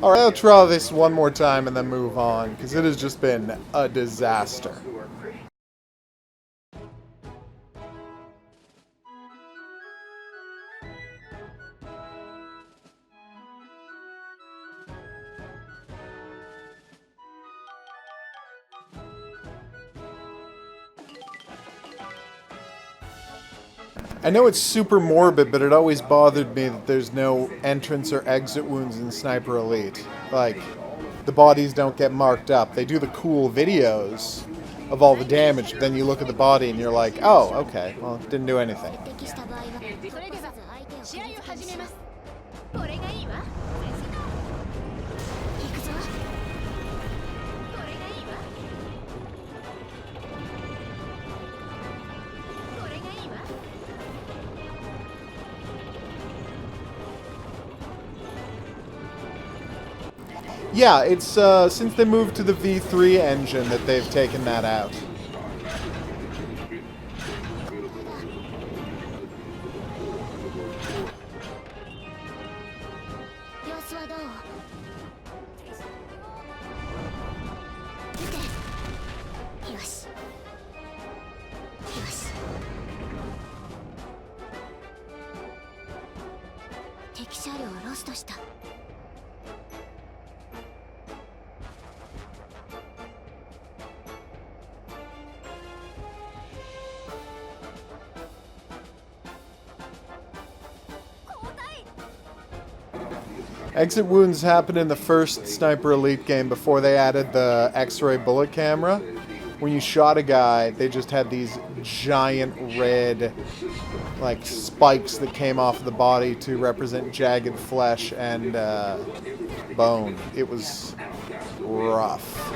Alright, I'll try this one more time and then move on, because it has just been a disaster. I know it's super morbid, but it always bothered me that there's no entrance or exit wounds in Sniper Elite. Like, the bodies don't get marked up. They do the cool videos of all the damage, but then you look at the body and you're like, oh, okay, well, it didn't do anything. Yeah, it's since they moved to the V3 engine that they've taken that out. Exit wounds happened in the first Sniper Elite game before they added the X-ray bullet camera. When you shot a guy, they just had these giant red, like, spikes that came off the body to represent jagged flesh and bone. It was rough.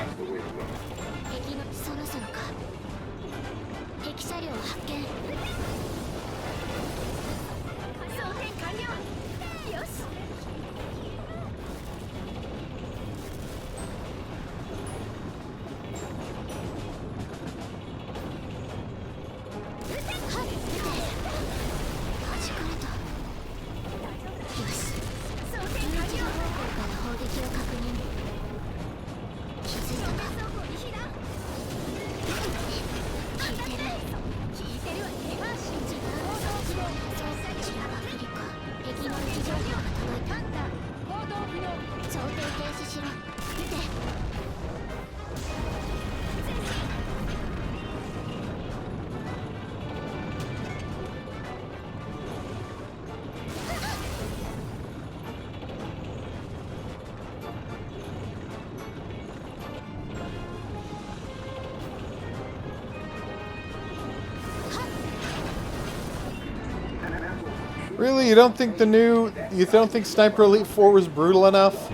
Really, you don't think Sniper Elite 4 was brutal enough?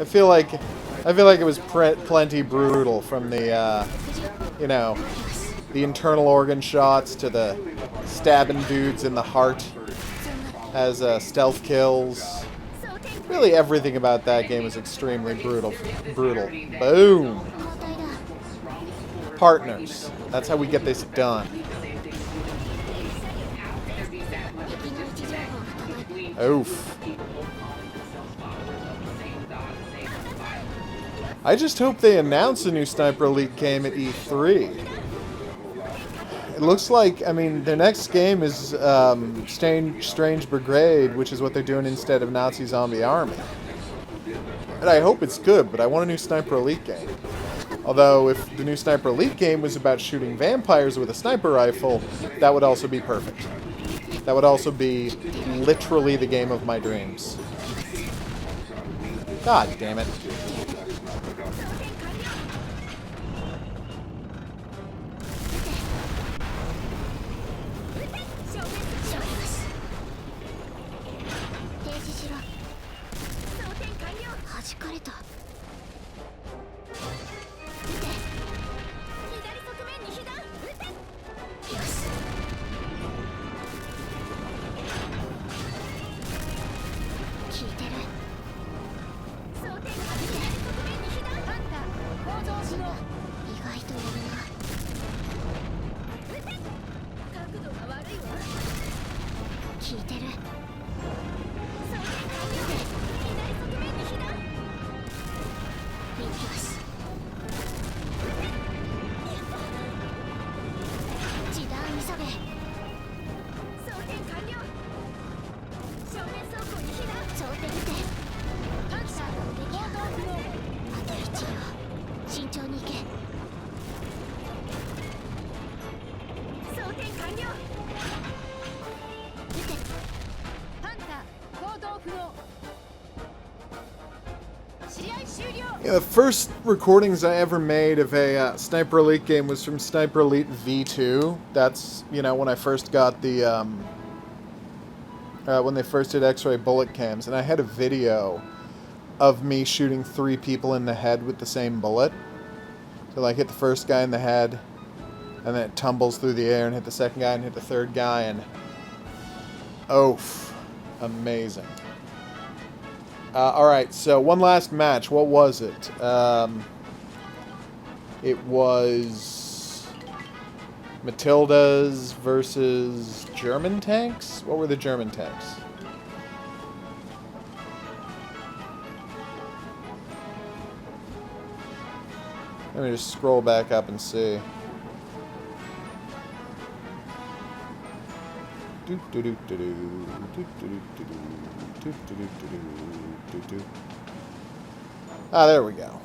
I feel like it was plenty brutal, from the you know, the internal organ shots to the stabbing dudes in the heart as stealth kills. Really, everything about that game was extremely brutal. Boom. Partners. That's how we get this done. Oof. I just hope they announce a new Sniper Elite game at E3. It looks like, I mean, their next game is Strange Brigade, which is what they're doing instead of Nazi Zombie Army. And I hope it's good, but I want a new Sniper Elite game. Although, if the new Sniper Elite game was about shooting vampires with a sniper rifle, that would also be perfect. That would also be literally the game of my dreams. God damn it. Yeah, the first recordings I ever made of a Sniper Elite game was from Sniper Elite V2. That's, you know, when I first got the, when they first did X-ray bullet cams. And I had a video of me shooting 3 people in the head with the same bullet. So, like, hit the first guy in the head, and then it tumbles through the air and hit the second guy and hit the third guy, and... oof. Amazing. Alright, so one last match. What was it? It was Matilda's versus German tanks? What were the German tanks? Let me just scroll back up and see. Ah, there we go.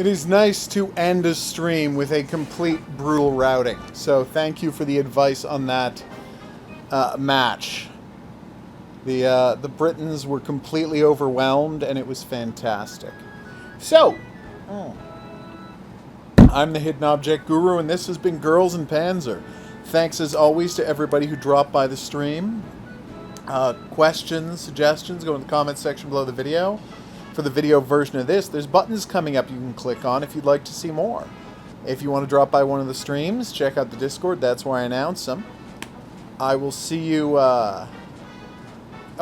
It is nice to end a stream with a complete brutal routing. So thank you for the advice on that match. The Britons were completely overwhelmed, and it was fantastic. So, I'm the Hidden Object Guru, and this has been Girls and Panzer. Thanks as always to everybody who dropped by the stream. Questions, suggestions, go in the comments section below the video. For the video version of this, there's buttons coming up you can click on if you'd like to see more. If you want to drop by one of the streams, check out the Discord. That's where I announce them. I will see you... Oh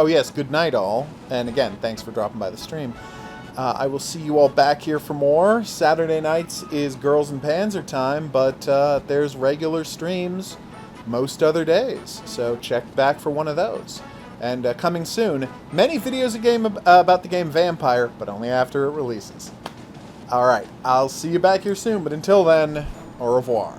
yes, good night all. And again, thanks for dropping by the stream. I will see you all back here for more. Saturday nights is Girls and Panzer time, but there's regular streams most other days. So check back for one of those. And coming soon, many videos about the game Vampire, but only after it releases. Alright, I'll see you back here soon, but until then, au revoir.